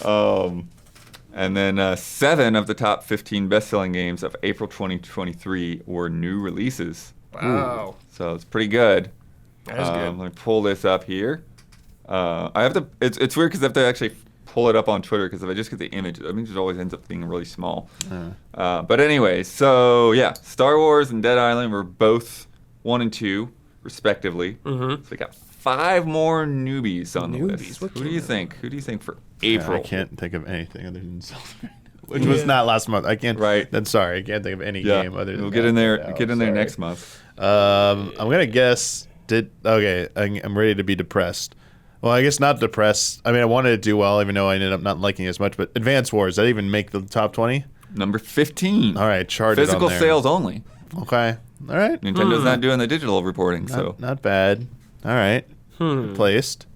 And then 7 of the top 15 best-selling games of April 2023 were new releases. Wow. So it's pretty good. That is good. Let me pull this up here. I have to. It's weird because I have to actually pull it up on Twitter because if I just get the image it always ends up being really small. But anyway, so yeah, Star Wars and Dead Island were both 1 and 2 respectively. So we got 5 more newbies on the list. What Who do came you out? think? Who do you think for Yeah, April? I can't think of anything other than Zelda. Which was not last month. I can't. Right. Then sorry, I can't think of any Yeah, game other than. we'll get in there. that. Get in there Sorry. next month. I'm gonna guess. I'm ready to be depressed. Well, I guess not depressed. I mean, I wanted to do well, even though I ended up not liking it as much. But Advance Wars, did that even make the top 20? Number 15. All right, charted on Physical there. sales only. Okay. All right. Nintendo's not doing the digital reporting, so Not bad. All right. Placed.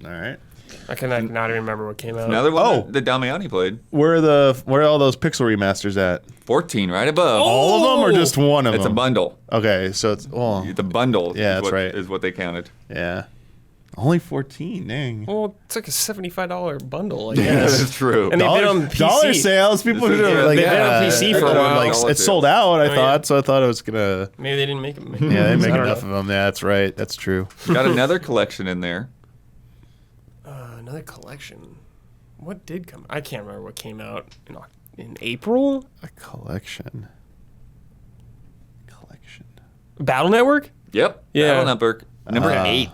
All right. I can not even remember what came out. another one Oh. that Damiani played. Where are all those pixel remasters at? 14, right above. All of them or just one of It's a them? bundle. Okay, so it's The bundle Yeah, is that's right. is what they counted. yeah. Only 14. Dang. Well, it's like a $75 bundle, I Yeah, guess. that's true. And they've been on PC. Dollar sales. People This is- are like, they've been on PC for a while. Like, Dollar it's sold sales. out. I yeah. thought so. I thought it was gonna. Maybe they didn't make it. Yeah, they make I don't enough know. of them. Yeah, that's right. That's true. Got another collection in there. Another collection. What did come? I can't remember what came out in April. A collection. Battle Network. Yep. Yeah. Battle Network. Number 8.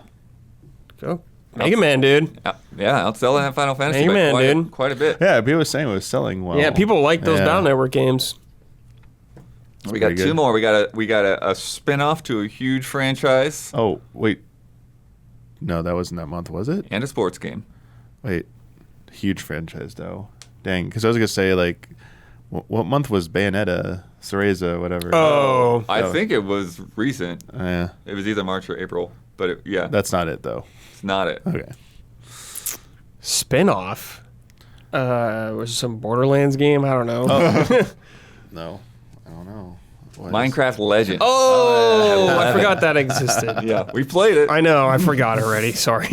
Go Mega Man, dude. Yeah, outselling that Final Fantasy Mega by Man, quite, dude. quite a bit. Yeah, people were saying it was selling well. Yeah, people like those Yeah. Battle Network games. We got pretty 2 good. more. We got a spin-off to a huge franchise Oh wait. No, that wasn't that month, was it? and a sports game. Wait, huge franchise though. Dang, because I was gonna say like, what month was Bayonetta, Cereza, whatever? Oh, I Oh. think it was recent. Yeah, It was either March or April, but yeah, that's not it though. it's not it. Okay. spin-off. Was it some Borderlands game? I don't know. No, I don't know. What Minecraft Legends. Oh, I forgot that existed. Yeah, we played it. I know, I forgot already. Sorry.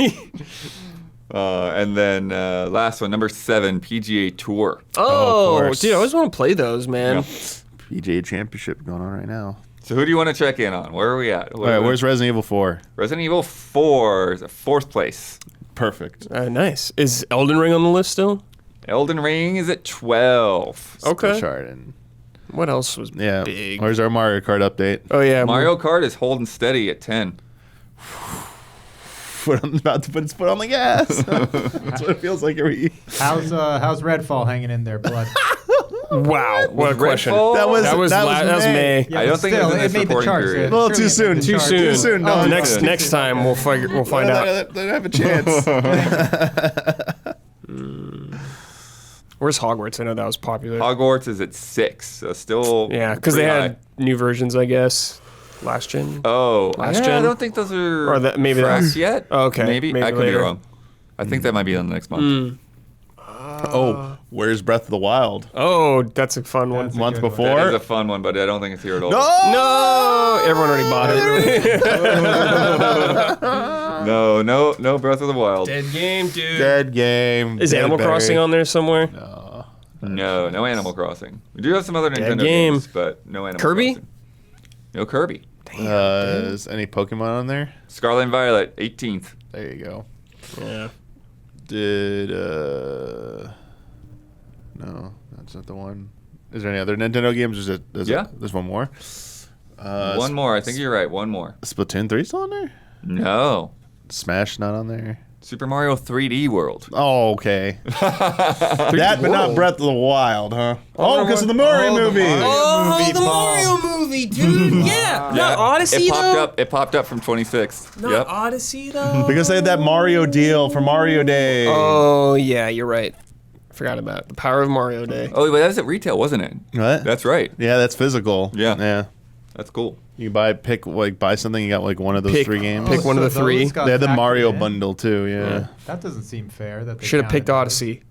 And then last one, number 7, PGA Tour. Oh, course. dude, I always want to play those, man. Yeah. PGA Championship going on right now. So who do you want to check in on? Where are we at? All right, where's Resident Evil 4? Resident Evil 4 is at 4th place. Perfect. Nice. Is Elden Ring on the list still? Elden Ring is at 12. Okay. Sharding. What else was Yeah. big? Where's our Mario Kart update? Oh yeah, Mario Kart is holding steady at 10. about to put its foot on the gas. That's what it feels like every. How's Redfall hanging in there, Blood? Wow, what a question. Redfall? That was May. Yeah, I don't but think it still, was in this made the reporting charts. period. A little too Surely it soon. made the Too charts. soon. No, Next time we'll find out. They have a chance. Where's Hogwarts? I know that was popular. Hogwarts is at 6, so still. Yeah, because they pretty had high. new versions, I guess. Last gen. Oh, Last yeah, gen? I don't think those are Or that- maybe fresh that's- yet. Oh, okay. Maybe Maybe I could be later. wrong. I think that might be on the next month. Oh, where's Breath of the Wild? Oh, that's a fun one. That's a Month good one. before. That is a fun one, but I don't think it's here at all. No, everyone already bought it. No, Breath of the Wild. Dead game, dude. Dead game. Is dead Animal berry. Crossing on there somewhere? No Animal Crossing. We do have some other Dead Nintendo game. games, but no Animal Kirby? Crossing. No Kirby. Is any Pokemon on there? Scarlet and Violet, 18th. There you go. Yeah. Did no, that's not the one. Is there any other Nintendo games? Yeah. There's one more. One more. I think you're right. One more. Splatoon 3 still on there? No. Smash not on there. Super Mario 3D World. Oh, okay. That, but not Breath of the Wild, huh? Oh, because of the Mario movie. Movie, Paul. movie, dude. Yeah. Not Odyssey, It popped up from 26th. Not Yep. Odyssey, though. Because they had that Mario deal for Mario Day. Oh, yeah, you're right. Forgot about it. The Power of Mario Day. Oh, but that was at retail, wasn't it? What? That's right. Yeah, that's physical. Yeah. Yeah. That's cool. You buy something, you got like one of those Pick- 3 games. pick one of the those 3. got They had the factored Mario in? bundle too, yeah. That doesn't seem fair. That they Should have counted picked those. Odyssey.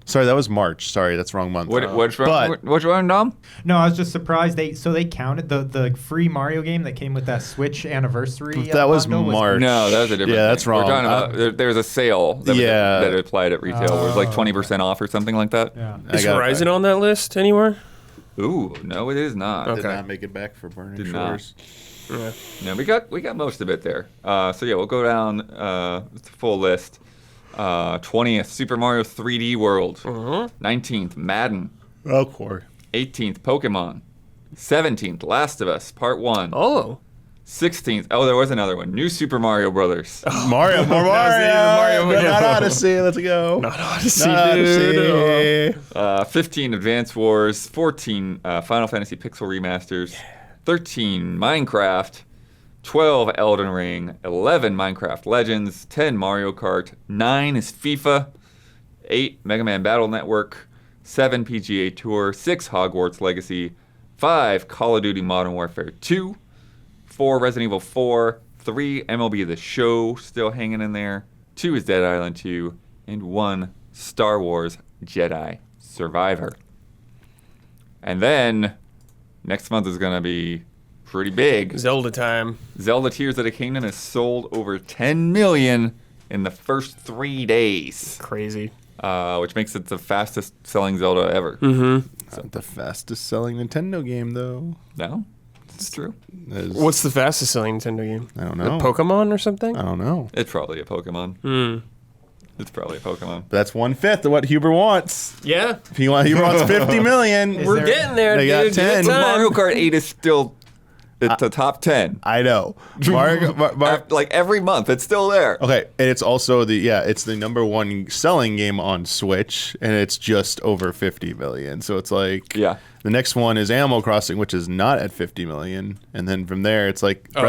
Sorry, that was March. Sorry, that's wrong month. What's wrong? But- What's wrong, Dom? No, I was just surprised they counted the free Mario game that came with that Switch anniversary. That was bundle March. No, that was a different. Yeah, that's thing. wrong. We're talking about there was a sale that applied at retail. It was like 20% off or something like that. Yeah. I Is got it Horizon back. on that list anywhere? Ooh, no, it is not. Did Okay. not make it back for Burning Did not. Shores. Yeah. No, we got most of it there. So yeah, we'll go down the full list. 20th, Super Mario 3D World. 19th, Madden. Oh, Corey. 18th, Pokemon. 17th, Last of Us Part 1. Oh. 16th, oh, there was another one. New Super Mario Brothers. More Mario. Mario. But not Odyssey. Let's go. Not Odyssey, Not dude. Odyssey. 15, Advance Wars. 14, Final Fantasy Pixel Remasters. 13, Minecraft. 12, Elden Ring. 11, Minecraft Legends. 10, Mario Kart. 9 is FIFA. 8, Mega Man Battle Network. 7, PGA Tour. 6, Hogwarts Legacy. 5, Call of Duty Modern Warfare 2. 4, Resident Evil 4. 3, MLB The Show, still hanging in there. 2 is Dead Island 2. And 1, Star Wars Jedi Survivor. And then, next month is going to be pretty big. Zelda time. Zelda Tears of the Kingdom has sold over 10 million in the first 3 days, Crazy. which makes it the fastest selling Zelda ever. Not the fastest selling Nintendo game, though. No? It's true. What's the fastest selling Nintendo game? I don't know. Pokemon or something? I don't know. It's probably a Pokemon. Hmm. It's probably a Pokemon. That's 1/5 of what Huber wants. Yeah. If he wants 50 million. Is We're there- getting there, They got dude. 10. Good But time. Mario Kart 8 is still it's the top 10. I know. Like every month, it's still there. Okay, and it's also it's the number 1 selling game on Switch, and it's just over 50 million. So it's like, Yeah. the next one is Animal Crossing, which is not at 50 million, and then from there it's like Breath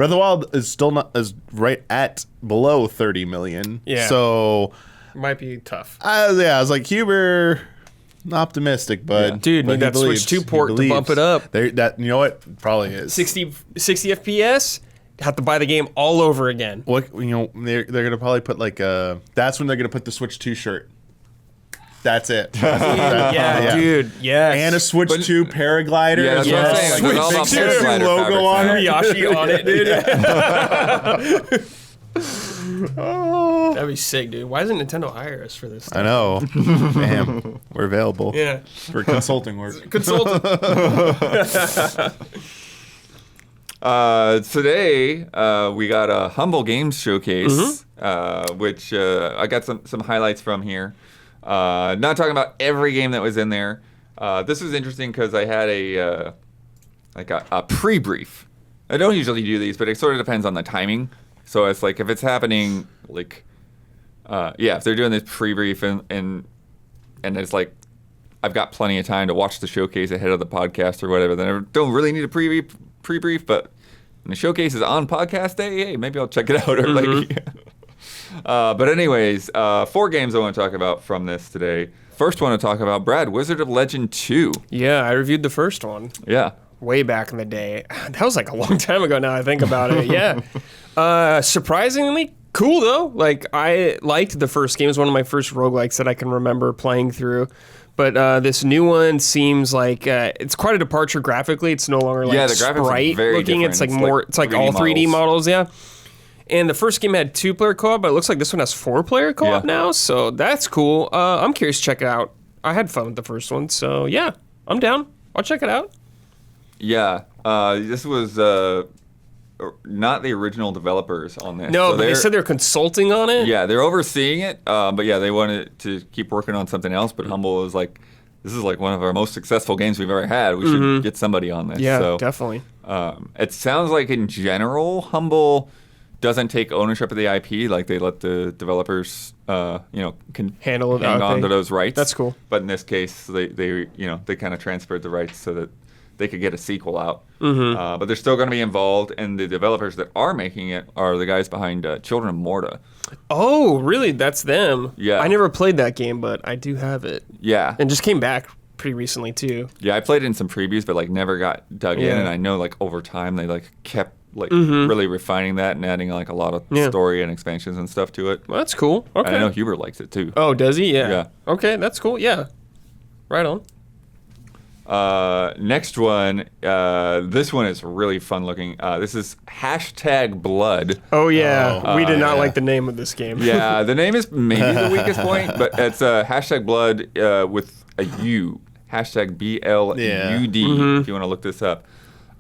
of the Wild is still not is right at below 30 million. Yeah. So Might be tough. I was like, Huber, optimistic, but Yeah. Dude, but need he that Switch believes. 2 He port to believes. bump it up. That you know what probably is 60 FPS? Have to buy the game all over again. What they're gonna probably put like that's when they're gonna put the Switch 2 shirt. That's it. Yeah, dude. Yes. And a Switch But- 2 paraglider. Yeah, as that's what I'm well. saying. Like, there's all Big about Switch 2 paraglider logo fabrics on now. it. Yashi on it, dude. Oh. That'd be sick, dude. Why doesn't Nintendo hire us for this stuff? I know. Damn, we're available Yeah. for consulting work. Consultant. Today, we got a Humble Games showcase, which I got some highlights from here. Not talking about every game that was in there. This was interesting because I had a pre-brief. I don't usually do these, but it sort of depends on the timing. So it's like if it's happening, like, if they're doing this pre-brief and it's like I've got plenty of time to watch the showcase ahead of the podcast or whatever, then I don't really need a pre-brief. But when the showcase is on podcast day, hey, maybe I'll check it out. Or like, but anyways, 4 games I want to talk about from this today. First one to talk about, Brad, Wizard of Legend 2. Yeah, I reviewed the first one. Yeah. Way back in the day. That was like a long time ago now I think about it. Yeah. Surprisingly cool though. Like I liked the first game. It was one of my first roguelikes that I can remember playing through. But this new one seems like it's quite a departure graphically. It's no longer like the graphics sprite are very looking. different. It's like more. It's like 3D all 3D models. models. Yeah. And the first game had 2-player co-op, but it looks like this one has 4-player co-op now. So that's cool. I'm curious to check it out. I had fun with the first one, so yeah, I'm down. I'll check it out. Yeah. This was not the original developers on this. No, So but they said they're consulting on it. Yeah, they're overseeing it, but yeah, they wanted to keep working on something else. But Humble was like, this is like one of our most successful games we've ever had. We should get somebody on this. Yeah, so, definitely. it sounds like in general, Humble doesn't take ownership of the IP. Like they let the developers, can Handle it. hang on Okay. to those rights. That's cool. But in this case, they kind of transferred the rights so that they could get a sequel out. But they're still going to be involved, and the developers that are making it are the guys behind Children of Morta. Oh, really? That's them. Yeah. I never played that game, but I do have it. Yeah. And just came back pretty recently, too. Yeah, I played it in some previews, but like never got dug in. Yeah. And I know like over time they like kept like really refining that and adding like a lot of story and expansions and stuff to it. Well, that's cool. Okay. And I know Hubert likes it too. Oh, does he? Yeah. Yeah. Okay, that's cool. Yeah. Right on. Next one, this one is really fun looking. This is #Blood. Oh, yeah. We did not yeah. like the name of this game. Yeah, the name is maybe the weakest point, but it's #Blood with a U. #BLUD if you want to look this up.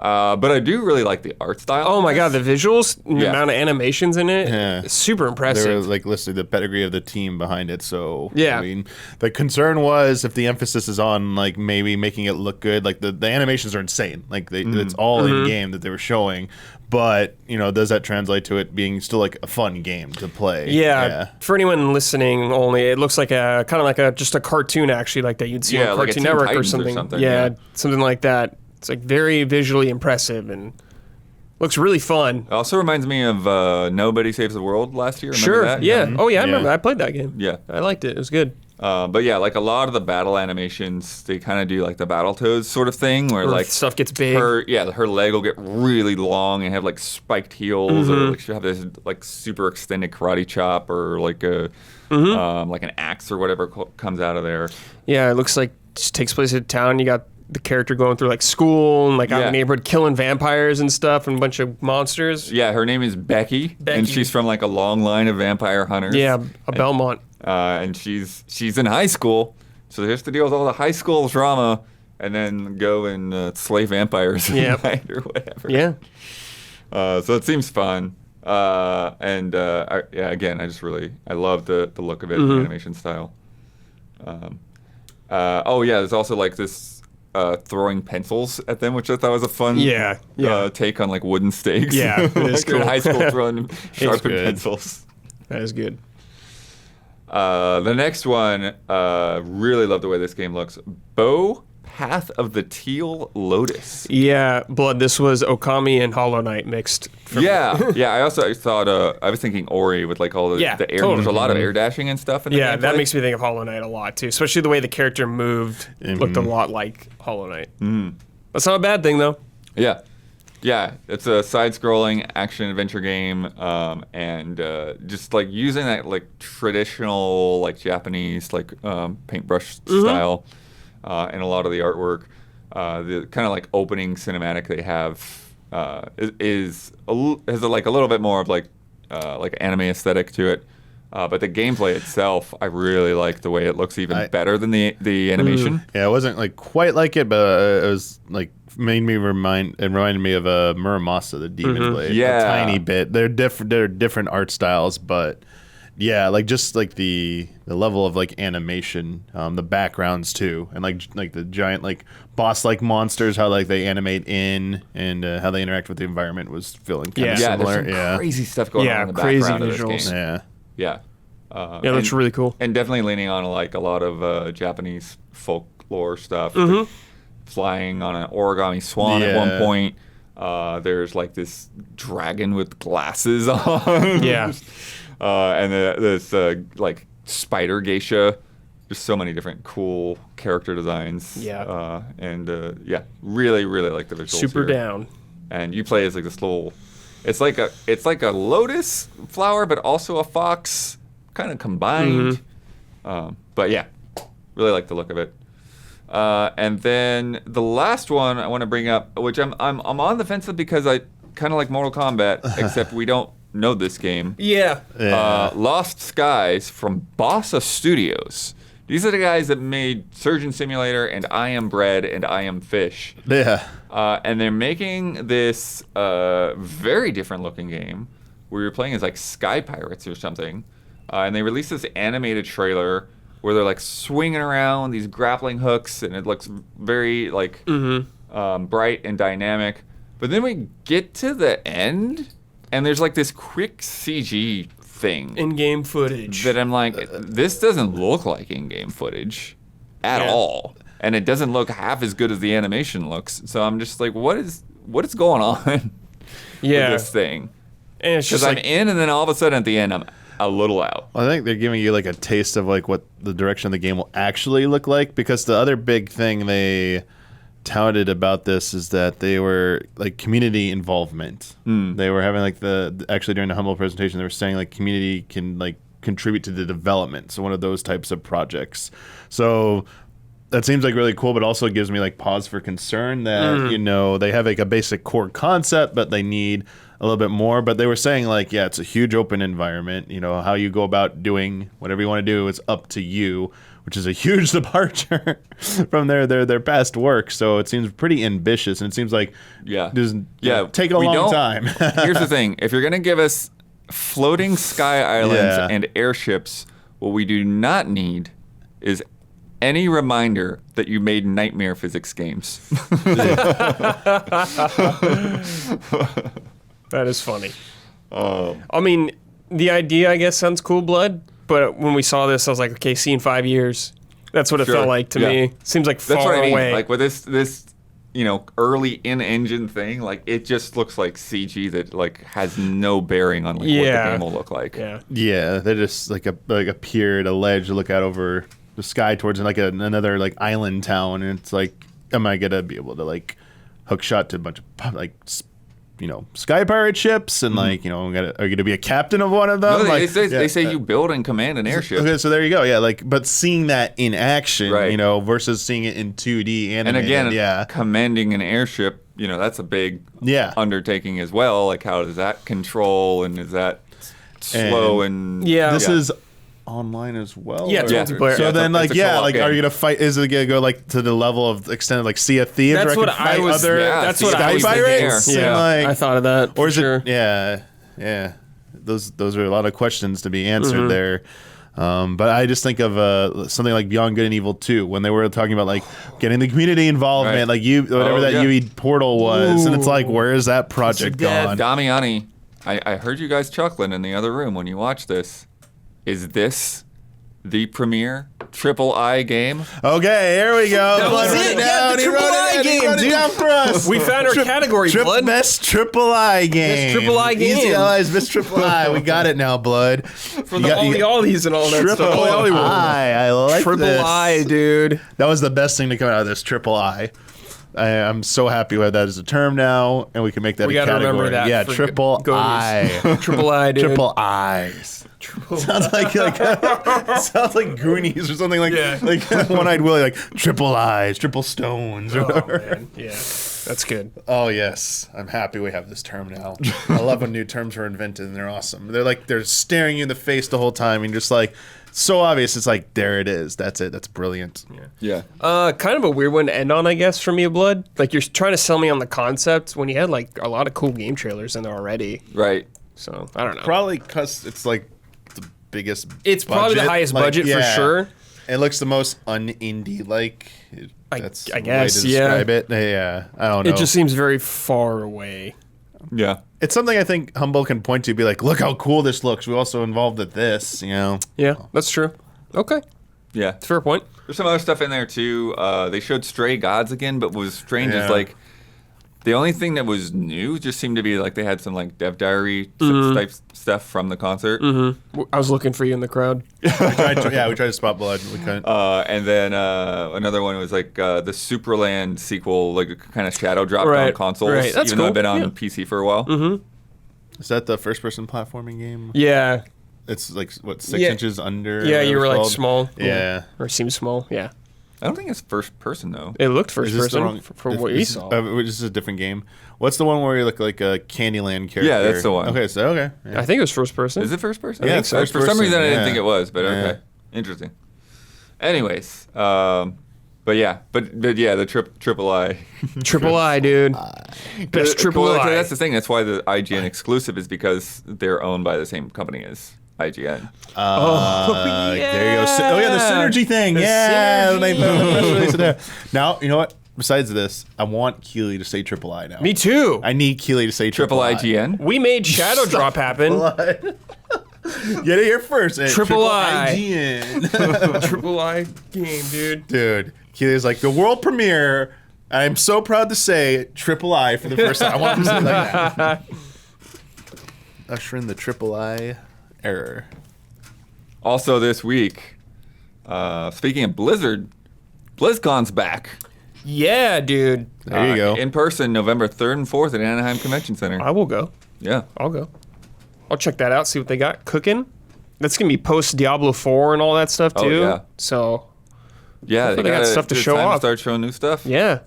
But I do really like the art style. Oh, my God. The visuals, the Yeah. amount of animations in it, Yeah. super They were impressive. like listed the pedigree of the team behind it. So Yeah. I mean, the concern was if the emphasis is on like maybe making it look good. Like the animations are insane. Like it's all in game that they were showing. But does that translate to it being still like a fun game to play? Yeah, for anyone listening only, it looks like a kind of like just a cartoon actually, like that you'd see Yeah, on like a Cartoon Teen Network or Titans or something, Yeah, yeah. something like that. It's like very visually impressive and looks really fun. It also reminds me of Nobody Saves the World last year. Remember Sure. that? Yeah. Oh yeah, I Yeah. remember. I played that game. Yeah. I liked it. It was good. But yeah, like a lot of the battle animations, they kind of do like the Battletoads sort of thing, where Or like stuff gets big. her leg will get really long and have like spiked heels, or like she'll have this like super extended karate chop, or like a like an axe or whatever comes out of there. Yeah, it looks like it just takes place in a town. You got the character going through like school and like out in Yeah. the neighborhood killing vampires and stuff and a bunch of monsters. Yeah, her name is Becky, Becky. and she's from like a long line of vampire hunters. Yeah, a Belmont. And she's in high school, so she has to deal with all the high school drama, and then go and slay vampires Yep. at night or whatever. Yeah. So it seems fun. Again, I love the look of it, the animation style. There's also like this throwing pencils at them, which I thought was a fun Yeah. take on like wooden stakes. Yeah, it is Like they're in cool. high school throwing sharpened good. pencils. That is good. The next one, really love the way this game looks. Bo Path of the Teal Lotus. Yeah, Blood. This was Okami and Hollow Knight mixed. Yeah. I also thought I was thinking Ori with like all the Yeah, air. totally. There's a lot of air dashing and stuff in the Yeah, that gameplay. makes me think of Hollow Knight a lot too. Especially the way the character moved looked a lot like Hollow Knight. That's not a bad thing though. Yeah, it's a side-scrolling action-adventure game, and just like using that like traditional like Japanese like paintbrush style in a lot of the artwork. The kind of like opening cinematic they have has a little bit more of like anime aesthetic to it. But the gameplay itself, I really like the way it looks even better than the animation. Yeah, it wasn't like quite like it, but it was like reminded me of Muramasa, the Demon Blade. Yeah. A tiny bit. They're different art styles, but Yeah, like just like the level of like animation, the backgrounds too, and like the giant like boss like monsters, how like they animate in and how they interact with the environment was feeling kind of Yeah, similar. there's some crazy stuff going on in the crazy background of this visuals. game. Yeah. Yeah. Yeah, it looks really cool. And definitely leaning on like a lot of Japanese folklore stuff. Mm-hmm. Like flying on an origami swan at one point. There's like this dragon with glasses on. Yeah. And this like spider geisha. Just so many different cool character designs. Yeah. Yeah, really, really like the visuals. Super here. down. And you play as like this little. It's like a lotus flower, but also a fox, kind of combined. But yeah, really like the look of it. And then the last one I want to bring up, which I'm on the fence with because I kind of like Mortal Kombat, except we don't know this game. Yeah. Lost Skies from Bossa Studios. These are the guys that made Surgeon Simulator and I Am Bread and I Am Fish. Yeah. And they're making this very different looking game where you're playing as like Sky Pirates or something. And they released this animated trailer where they're like swinging around these grappling hooks and it looks very like bright and dynamic. But then we get to the end and there's like this quick CG thing. In-game footage. That I'm like, this doesn't look like in-game footage at all. And it doesn't look half as good as the animation looks. So I'm just like, what is going on with this thing? And it's Because just I'm in and then all of a sudden at the end I'm a little out. I think they're giving you like a taste of like what the direction of the game will actually look like, because the other big thing they touted about this is that they were like community involvement. They were having like actually during the Humble presentation they were saying like community can like contribute to the development. So one of those types of projects. So that seems like really cool, but also gives me like pause for concern that, you know, they have like a basic core concept, but they need a little bit more. But they were saying like, yeah, it's a huge open environment. You know, how you go about doing whatever you want to do is up to you, which is a huge departure from their past work. So it seems pretty ambitious, and it seems like take a long time. Here's the thing: if you're gonna give us floating sky islands and airships, what we do not need is any reminder that you made nightmare physics games. That is funny. I mean, the idea, I guess, sounds cool, Blood. But when we saw this, I was like, okay, see in 5 years. That's what it felt like to me. Seems like far That's what I mean. away. Like with this, you know, early in-engine thing, like it just looks like CG that like has no bearing on like what the game will look like. Yeah, they just like appear at a ledge to look out over the sky towards like another like island town, and it's like, am I gonna be able to like hook shot to a bunch of like, you know, sky pirate ships, and like, you know, are you gonna be a captain of one of them? No, like, they say you build and command an airship. Okay, so there you go. Yeah, like, but seeing that in action, you know, versus seeing it in 2D animated, and again, commanding an airship, you know, that's a big undertaking as well. Like, how does that control, and is that slow and this is online as well. Yeah, it's multiplayer. So then, like, like, game. are you gonna fight? Is it gonna go like to the level of extended, like Sea of Thieves? That's where what I could fight other that's what I was Sky thinking. Pirates? Yeah, And, like, I thought of that. or is it? Yeah. Those are a lot of questions to be answered there. But I just think of something like Beyond Good and Evil 2, when they were talking about like getting the community involvement, like whatever that UE portal was, and it's like, where is that project gone? Damiani, I heard you guys chuckling in the other room when you watched this. Is this the premier triple I game? Okay, here we go. That was it. Yeah, the triple I game, dude. Down for us. We found our category, Blood. Best triple I game. Best triple I game. Easy Allies, best triple I. We got it now, Blood. For the ollies and all that triple stuff. I like triple this. I, dude. That was the best thing to come out of this, triple I. I'm so happy with that as a term now, and we can make that a category. Remember that. Yeah, triple I. Triple I, dude. Triple I's. Sounds like sounds like Goonies or something like One-Eyed Willie, like triple I's, triple stones, or whatever. Man. Yeah, that's good. Oh yes, I'm happy we have this term now. I love when new terms are invented and they're awesome. They're staring you in the face the whole time and just like so obvious. It's like, there it is. That's it. That's brilliant. Yeah. Kind of a weird one to end on, I guess, for me, Blood. Like, you're trying to sell me on the concept when you had like a lot of cool game trailers in there already. Right. So I don't know. Probably because it's like biggest. It's probably the highest budget for sure. It looks the most un-indie like. That's I the guess, way to describe it. Yeah, I don't know. It just seems very far away. Yeah. It's something I think Humble can point to, be like, look how cool this looks. We also involved at this, you know. Yeah, that's true. Okay, Yeah. that's a fair point. There's some other stuff in there too. They showed Stray Gods again, but what was strange is Yeah. like the only thing that was new just seemed to be like they had some like dev diary type stuff from the concert. I was looking for you in the crowd. we tried to spot blood. We couldn't. And then another one was like the Superland sequel, like kind of shadow dropped on Right, consoles, right. That's even though cool. I've been on Yeah. PC for a while. Is that the first-person platforming game? Yeah, It's like what 6 Yeah. inches under. yeah, whatever you were it's like called? small. Yeah. or it seems small. Yeah, I don't think it's first person though. it looked first Is this the person wrong- from what we saw. This is a different game. What's the one where you look like a Candyland character? Yeah, that's the one. Okay, so okay. Yeah. I think it was first person. Is it first person? Yeah, I think it's so. first For some person, reason, I didn't yeah. think it was, but Yeah. okay, interesting. Anyways, but yeah, the triple I. Triple I, dude. Best triple Well, I. that's the thing. That's why the IGN exclusive is because they're owned by the same company as IGN. There you go. Oh yeah, the synergy thing. Yeah, synergy. they put the press release in there. Now you know what? Besides this, I want Keeley to say Triple I now. Me too. I need Keeley to say Triple I. IGN. We made Shadow Drop happen. Get it here first. Hey, Triple I. IGN. Triple I game, dude. Dude, Keeley's like the world premiere. I'm so proud to say Triple I for the first time. I want him to say it like that. Usher in the Triple I error. Also this week, speaking of Blizzard, BlizzCon's back. Yeah, dude. There you go. In person, November 3rd and 4th at Anaheim Convention Center. I will go. Yeah. I'll go. I'll check that out, see what they got cooking. That's going to be post Diablo 4 and all that stuff, too. Oh, yeah. So, Yeah, Hopefully they got stuff to it's show time off. start showing new stuff. yeah.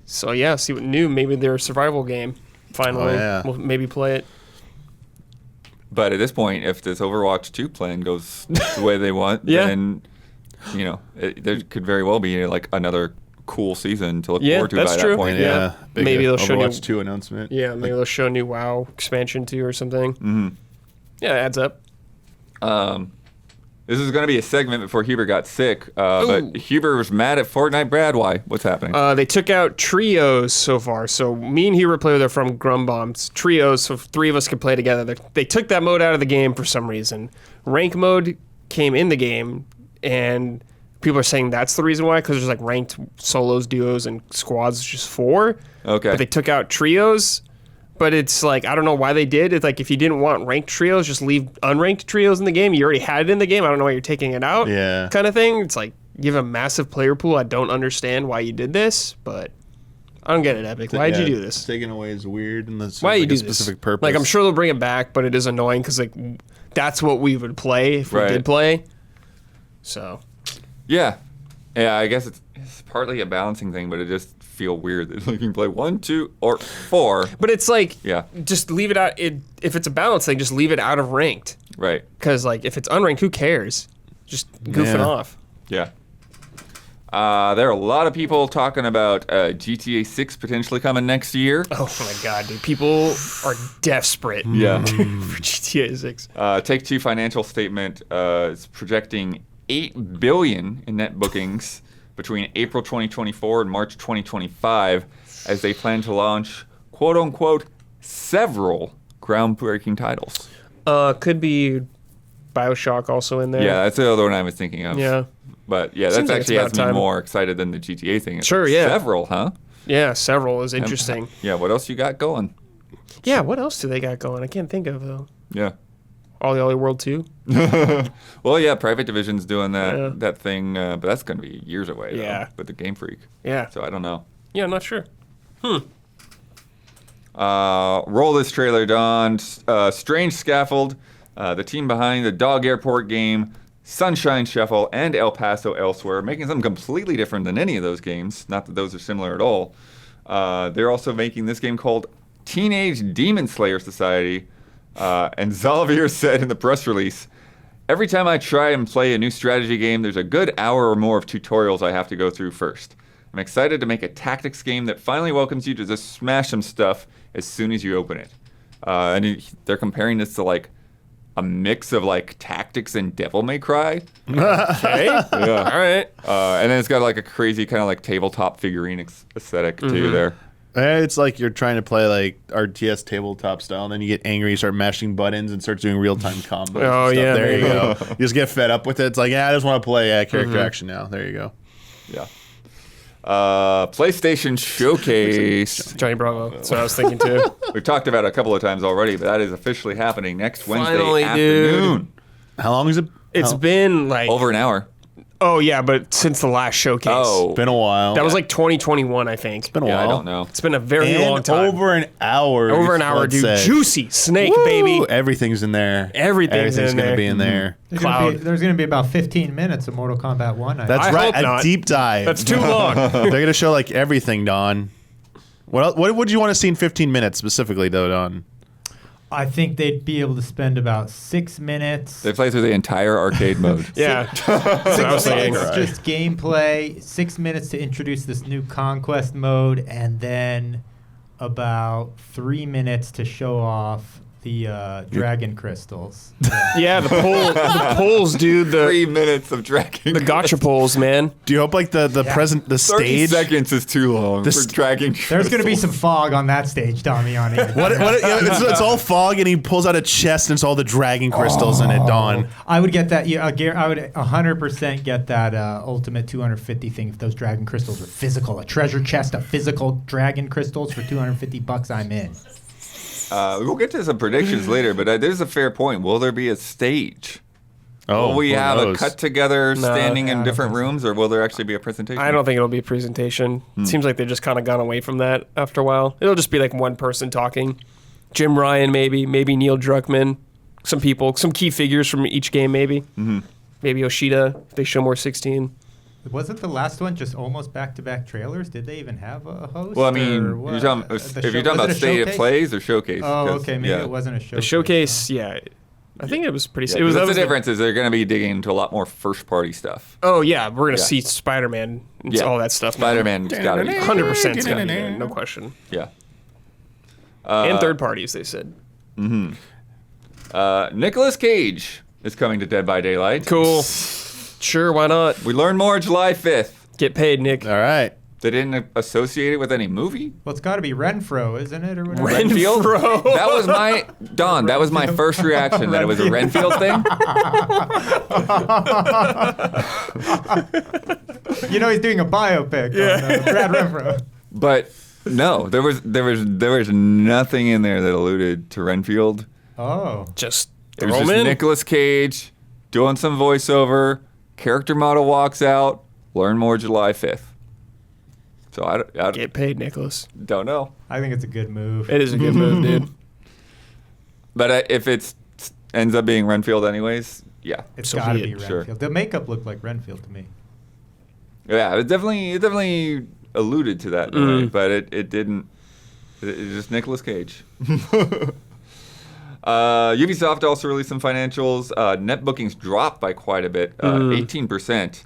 So, yeah, see what new. Maybe their survival game. Finally. Oh, yeah. We'll maybe play it. But at this point, if this Overwatch 2 plan goes the way they want, Yeah. then, you know, there could very well be like another cool season to look Yeah, forward to that's by true. that point. Yeah. Big Maybe they'll show Overwatch new- 2 announcement. Yeah, maybe they'll show a new WoW expansion, too, or something. Mm-hmm. Yeah, it adds up. This is going to be a segment before Huber got sick, but Huber was mad at Fortnite. Brad, why? What's happening? They took out trios so far. So me and Hubert play with her from Grumbombs. Trios, so 3 of us can play together. They took that mode out of the game for some reason. Rank mode came in the game, and people are saying that's the reason why, because there's like ranked solos, duos, and squads, just 4. Okay. But they took out trios. But it's like, I don't know why they did. It's like, if you didn't want ranked trios, just leave unranked trios in the game. You already had it in the game. I don't know why you're taking it out. Yeah. Kind of thing. It's like, you have a massive player pool. I don't understand why you did this, but I don't get it, Epic. Why'd you do this? Taken away is weird and that's Why like you do a specific this? purpose. Like, I'm sure they'll bring it back, but it is annoying because, like, that's what we would play if we Right. did play. So, Yeah, I guess it's partly a balancing thing, but it just feel weird that you can play 1, 2, or 4. but it's like, Yeah. just leave it out. If it's a balance thing, just leave it out of ranked. Right. Because, like, if it's unranked, who cares? Just goofing Yeah. off. Yeah. There are a lot of people talking about GTA 6 potentially coming next year. Oh my god, dude. People are desperate Yeah. for GTA 6. Take-Two financial statement is projecting $8 billion in net bookings between April 2024 and March 2025 as they plan to launch, quote-unquote, several groundbreaking titles. Could be BioShock also in there. Yeah, that's the other one I was thinking of. Yeah. But yeah, that Seems like actually it's has about me time. more excited than the GTA thing. It's Sure, yeah. Several, huh? Yeah, several is interesting. Yeah, what else you got going? Yeah, what else do they got going? I can't think of, though. Yeah. Ollie World 2? Well, yeah, Private Division's doing that Yeah. that thing, but that's going to be years away, though, Yeah. with the Game Freak. Yeah. So I don't know. Yeah, I'm not sure. Roll this trailer, Don. Strange Scaffold, the team behind the Dog Airport game, Sunshine Shuffle, and El Paso Elsewhere, making something completely different than any of those games. Not that those are similar at all. They're also making this game called Teenage Demon Slayer Society. And Xavier said in the press release, "Every time I try and play a new strategy game, there's a good hour or more of tutorials I have to go through first. I'm excited to make a tactics game that finally welcomes you to just smash some stuff as soon as you open it." They're comparing this to like a mix of like tactics and Devil May Cry. Okay. Yeah. All right. And then it's got like a crazy kind of like tabletop figurine aesthetic too there. It's like you're trying to play like RTS tabletop style, and then you get angry, you start mashing buttons, and start doing real-time combos. Oh, and stuff. yeah, There you maybe. go. You just get fed up with it. It's like, I just want to play character action now. There you go. Yeah. PlayStation Showcase. Johnny Bravo. That's what I was thinking too. We've talked about it a couple of times already, but that is officially happening next Wednesday Finally, afternoon. How long is it? It's been like Over an hour. Oh yeah, but since the last showcase. Oh. Been a while. That was like 2021, I think. been a Yeah, while. I don't know. It's been a very And long time. over an hour. Over an hour, let's dude. say. Juicy snake, Woo! baby. Everything's in there. Everything's in gonna there. be in there. There's going to be about 15 minutes of Mortal Kombat 1. That's I right. hope not. A deep dive. That's too long. They're gonna show like everything, Don. What would you want to see in 15 minutes specifically, though, Don? I think they'd be able to spend about 6 minutes. They play through the entire arcade mode. Yeah. That's what I was saying. It's just gameplay, 6 minutes to introduce this new conquest mode, and then about 3 minutes to show off the dragon crystals. Yeah, the polls, dude. 3 minutes of dragging. The gotcha polls, man. Do you hope like the 30 stage? seconds is too long for dragging. There's going to be some fog on that stage, Damiani. It's all fog, and he pulls out a chest, and it's all the dragon crystals in it, Don. I would get that. Yeah, I would 100% get that ultimate 250 thing if those dragon crystals were physical. A treasure chest of physical dragon crystals for $250. I'm in. We'll get to some predictions later, but there's a fair point. Will there be a stage? Will we who have a knows? cut together standing I in don't different think so. rooms, or will there actually be a presentation? I don't think it'll be a presentation. It seems like they've just kind of gone away from that after a while. It'll just be like one person talking. Jim Ryan, maybe Neil Druckmann, some people, some key figures from each game, maybe. Mm-hmm. Maybe Yoshida, if they show more 16. Wasn't the last one just almost back-to-back trailers? Did they even have a host? Well, I mean, or what? if you're talking about state of plays or showcase. Oh, 'cause, okay. Maybe yeah. it wasn't a showcase. The showcase, yeah. I think it was pretty. Yeah, it was. that's that was the difference is they're going to be digging into a lot more first-party stuff. Oh yeah, we're gonna Yeah. see Spider-Man and Yeah. all that stuff. Spider-Man's got to be 100% got to be there, no question. Yeah. And third parties, they said. Nicolas Cage is coming to Dead by Daylight. Cool. Sure, why not? We learn more July 5th. Get paid, Nick. All right. They didn't associate it with any movie. Well, it's got to be Renfro, isn't it, or whatever? Renfield? Renfro. That was my Don. That was my first reaction that it was a Renfield thing. You know he's doing a biopic. On, Brad Renfro. But no, there was nothing in there that alluded to Renfield. Oh. Just It was throw 'em just in. Nicolas Cage doing some voiceover. Character model walks out. Learn more July 5th. So I Get paid, Nicholas. don't know. I think it's a good move. It is a good move, dude. But if it ends up being Renfield anyways, yeah. It's So got to be be it, sure. Renfield. The makeup looked like Renfield to me. Yeah, it definitely alluded to that, in a way, but it didn't. It's just Nicolas Cage. Ubisoft also released some financials. Net bookings dropped by quite a bit, 18%.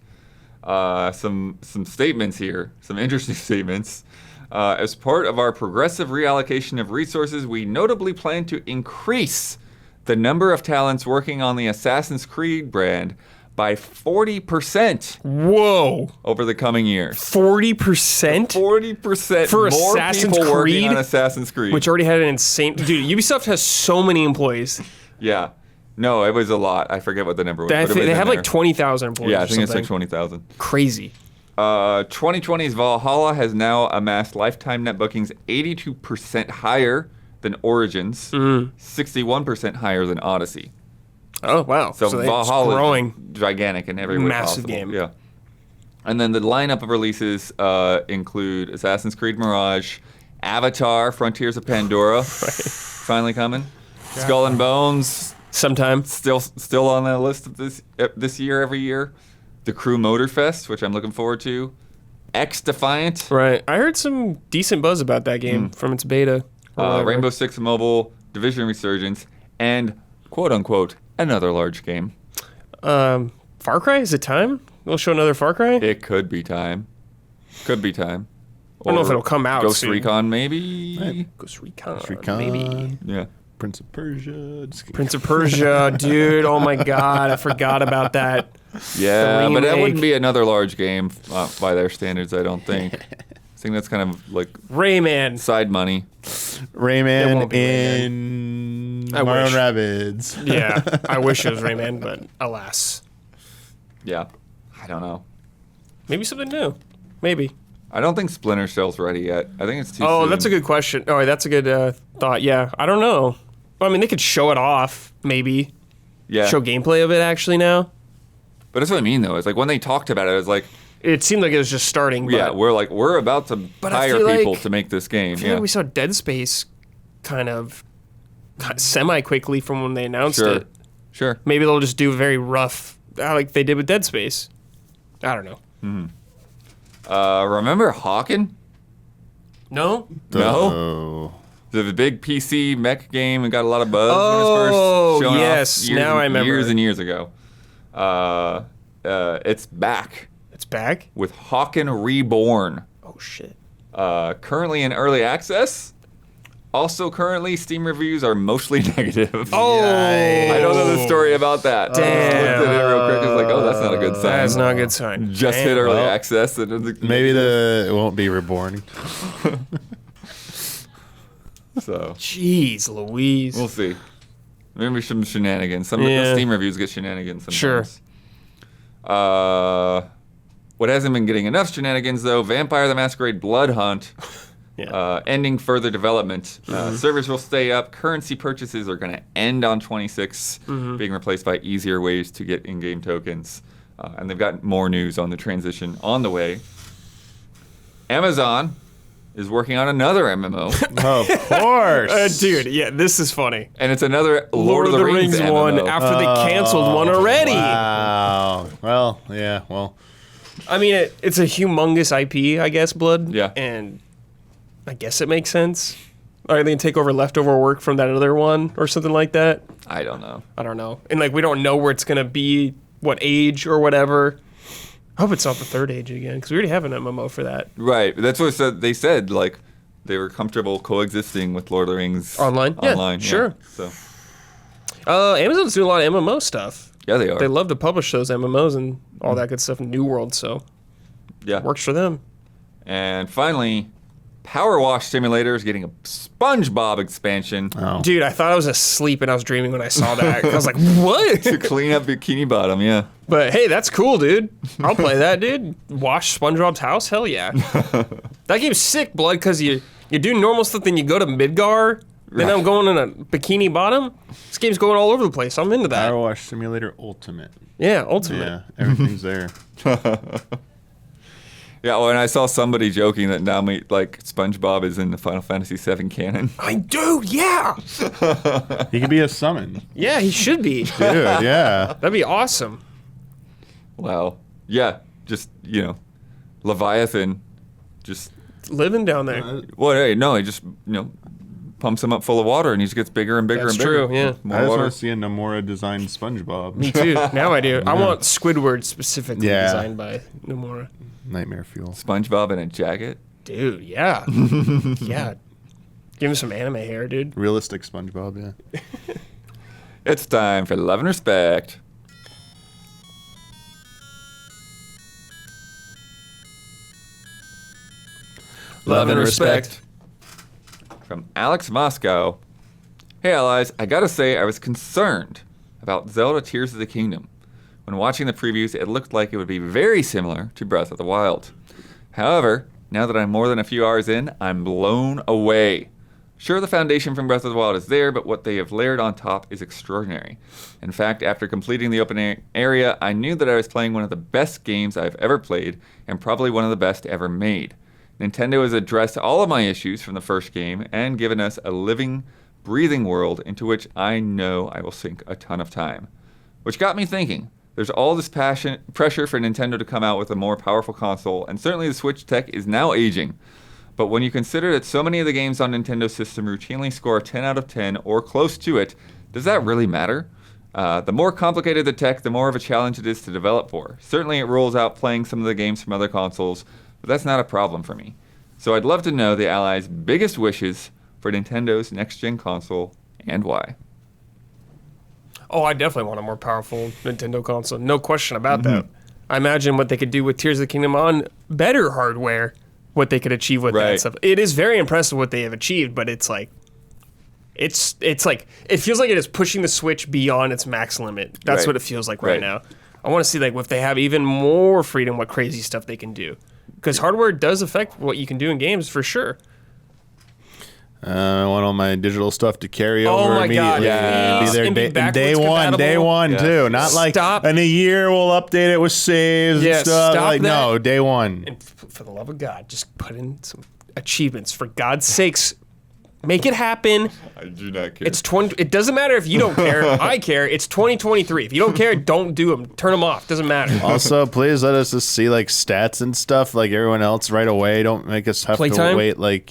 Some statements here, some interesting statements. As part of our progressive reallocation of resources, we notably plan to increase the number of talents working on the Assassin's Creed brand by 40% Whoa. over the coming years. 40%? 40% For more Assassin's people working Creed? on Assassin's Creed. Which already had an insane... Dude, Ubisoft has so many employees. Yeah. No, it was a lot. I forget what the number was. but it was They in have there. like 20,000 employees Yeah, I or think it's like something. 20,000. Crazy. 2020's Valhalla has now amassed lifetime net bookings 82% higher than Origins, 61% higher than Odyssey. Oh, wow. So, it's Valhalla growing. is gigantic in every way Massive possible. game. Yeah. And then the lineup of releases include Assassin's Creed Mirage, Avatar: Frontiers of Pandora, finally coming, Skull and Bones, Sometime. still on the list of this year every year, The Crew Motorfest, which I'm looking forward to, X Defiant, Right. I heard some decent buzz about that game from its beta. or whatever. Rainbow Six Mobile, Division Resurgence, and quote unquote another large game. Far Cry? Is it time? We'll show another Far Cry? It could be time. Could be time. I don't know if Or it'll come out Ghost soon. Recon, maybe. Ghost Recon. Recon. Maybe. Yeah. Prince of Persia. Prince of Persia, dude. Oh my God, I forgot about that. Yeah, The but that remake. wouldn't be another large game by their standards, I don't think. I think that's kind of like Rayman. side money. It Rayman won't be in I Mario wish. and Rabbids. Yeah, I wish it was Rayman, but alas. Yeah, I don't know. Maybe something new. Maybe. I don't think Splinter Cell's ready yet. I think it's too soon. Oh, that's a good question. Oh, that's a good thought. Yeah, I don't know. Well, I mean, they could show it off, maybe. Yeah, Show gameplay of it actually now. but that's what I mean though. It's like when they talked about it, it was like, It seemed like it was just starting. yeah, but we're about to But I hire feel people like- to make this game. I feel Yeah, like we saw Dead Space kind of semi quickly from when they announced sure, it. sure. Maybe they'll just do very rough, like they did with Dead Space. I don't know. Remember Hawken? No? No. Oh. The big PC mech game and got a lot of buzz when it was Oh, first shown yes. off years Now and, I remember. Years and years ago. It's back It's back? with Hawken Reborn. Oh, shit. Currently in early access. Also, currently, Steam reviews are mostly negative. Oh! I don't know the story about that. Damn. I looked at it real quick. It's like, oh, that's not a good sign. That's not a good sign. Just hit Damn. early Well, access. Maybe it won't be reborn. So Jeez Louise. we'll see. Maybe some shenanigans. Some Yeah. Steam reviews get shenanigans sometimes. Sure. What hasn't been getting enough shenanigans though? Vampire the Masquerade Blood Hunt. Yeah. Ending further development. Servers will stay up. Currency purchases are going to end on 26, being replaced by easier ways to get in-game tokens. And they've got more news on the transition on the way. Amazon is working on another MMO, Of course. Dude, yeah, this is funny. and it's another Lord of the Rings one MMO. after they canceled one already. Wow. Well, yeah. Well, I mean, it's a humongous IP, I guess, Blood. Yeah. And I guess it makes sense. Are they going to take over leftover work from that other one or something like that? I don't know. I don't know. And, like, we don't know where it's going to be, what age or whatever. I hope it's not the third age again, because we already have an MMO for that. Right. That's what they said. Like, they were comfortable coexisting with Lord of the Rings Online? Yeah, Online, sure. So, Amazon's doing a lot of MMO stuff. yeah, they are. They love to publish those MMOs and all that good stuff in New World, so yeah. works for them. And finally, Power Wash Simulator is getting a SpongeBob expansion oh. Dude, I thought I was asleep and I was dreaming when I saw that. I was like, what? to clean up Bikini Bottom. Yeah. But hey, that's cool, dude. I'll play that, dude. Wash SpongeBob's house? Hell yeah. That game's sick, Blood, because you do normal stuff, then you go to Midgar, then I'm going in a Bikini Bottom. This game's going all over the place. I'm into that. Power Wash Simulator Ultimate. Yeah, Ultimate. Yeah, everything's there. Yeah. Well, and I saw somebody joking that now, SpongeBob is in the Final Fantasy VII canon. I do, yeah. He could be a summon. Yeah, he should be. Dude, yeah. That'd be awesome. Wow. Yeah. Just, Leviathan. Just, Living down there. well, hey, no, he just, pumps him up full of water and he just gets bigger and bigger That's and bigger. true, yeah. More I just water. want to see a Nomura designed SpongeBob. Me too. Now I do. I want Squidward specifically Yeah. designed by Nomura. Nightmare fuel. SpongeBob in a jacket. Dude, yeah. Yeah. Give him some anime hair, dude. Realistic SpongeBob, yeah. It's time for Love and Respect. Love and respect. From Alex Moscow. Hey allies, I gotta say I was concerned about Zelda Tears of the Kingdom. When watching the previews, it looked like it would be very similar to Breath of the Wild. However, now that I'm more than a few hours in, I'm blown away. Sure, the foundation from Breath of the Wild is there, but what they have layered on top is extraordinary. In fact, after completing the open area, I knew that I was playing one of the best games I've ever played, and probably one of the best ever made. Nintendo has addressed all of my issues from the first game and given us a living, breathing world into which I know I will sink a ton of time. Which got me thinking, there's all this pressure for Nintendo to come out with a more powerful console, and certainly the Switch tech is now aging. But when you consider that so many of the games on Nintendo's system routinely score 10 out of 10 or close to it, does that really matter? The more complicated the tech, the more of a challenge it is to develop for. Certainly it rules out playing some of the games from other consoles, but that's not a problem for me. So I'd love to know the Allies' biggest wishes for Nintendo's next-gen console and why? Oh, I definitely want a more powerful Nintendo console. No question about that. I imagine what they could do with Tears of the Kingdom on better hardware, what they could achieve with that stuff. It is very impressive what they have achieved, but it's like, it's like, it feels like it is pushing the Switch beyond its max limit. That's what it feels like right now. I want to see like if they have even more freedom, what crazy stuff they can do. Because hardware does affect what you can do in games for sure. I want all my digital stuff to carry over my God, immediately. yeah. Be there And be day backwards one Yeah. too. Not like in a year we'll update it with saves Yeah, and stuff. stop Like that. no, day one. And for the love of God, just put in some achievements. For God's sakes, make it happen. I do not care. It's 20. It doesn't matter if you don't care. I care. It's 2023. If you don't care, don't do them. Turn them off. Doesn't matter. Also, please let us just see like stats and stuff like everyone else right away. Don't make us have Playtime? to wait like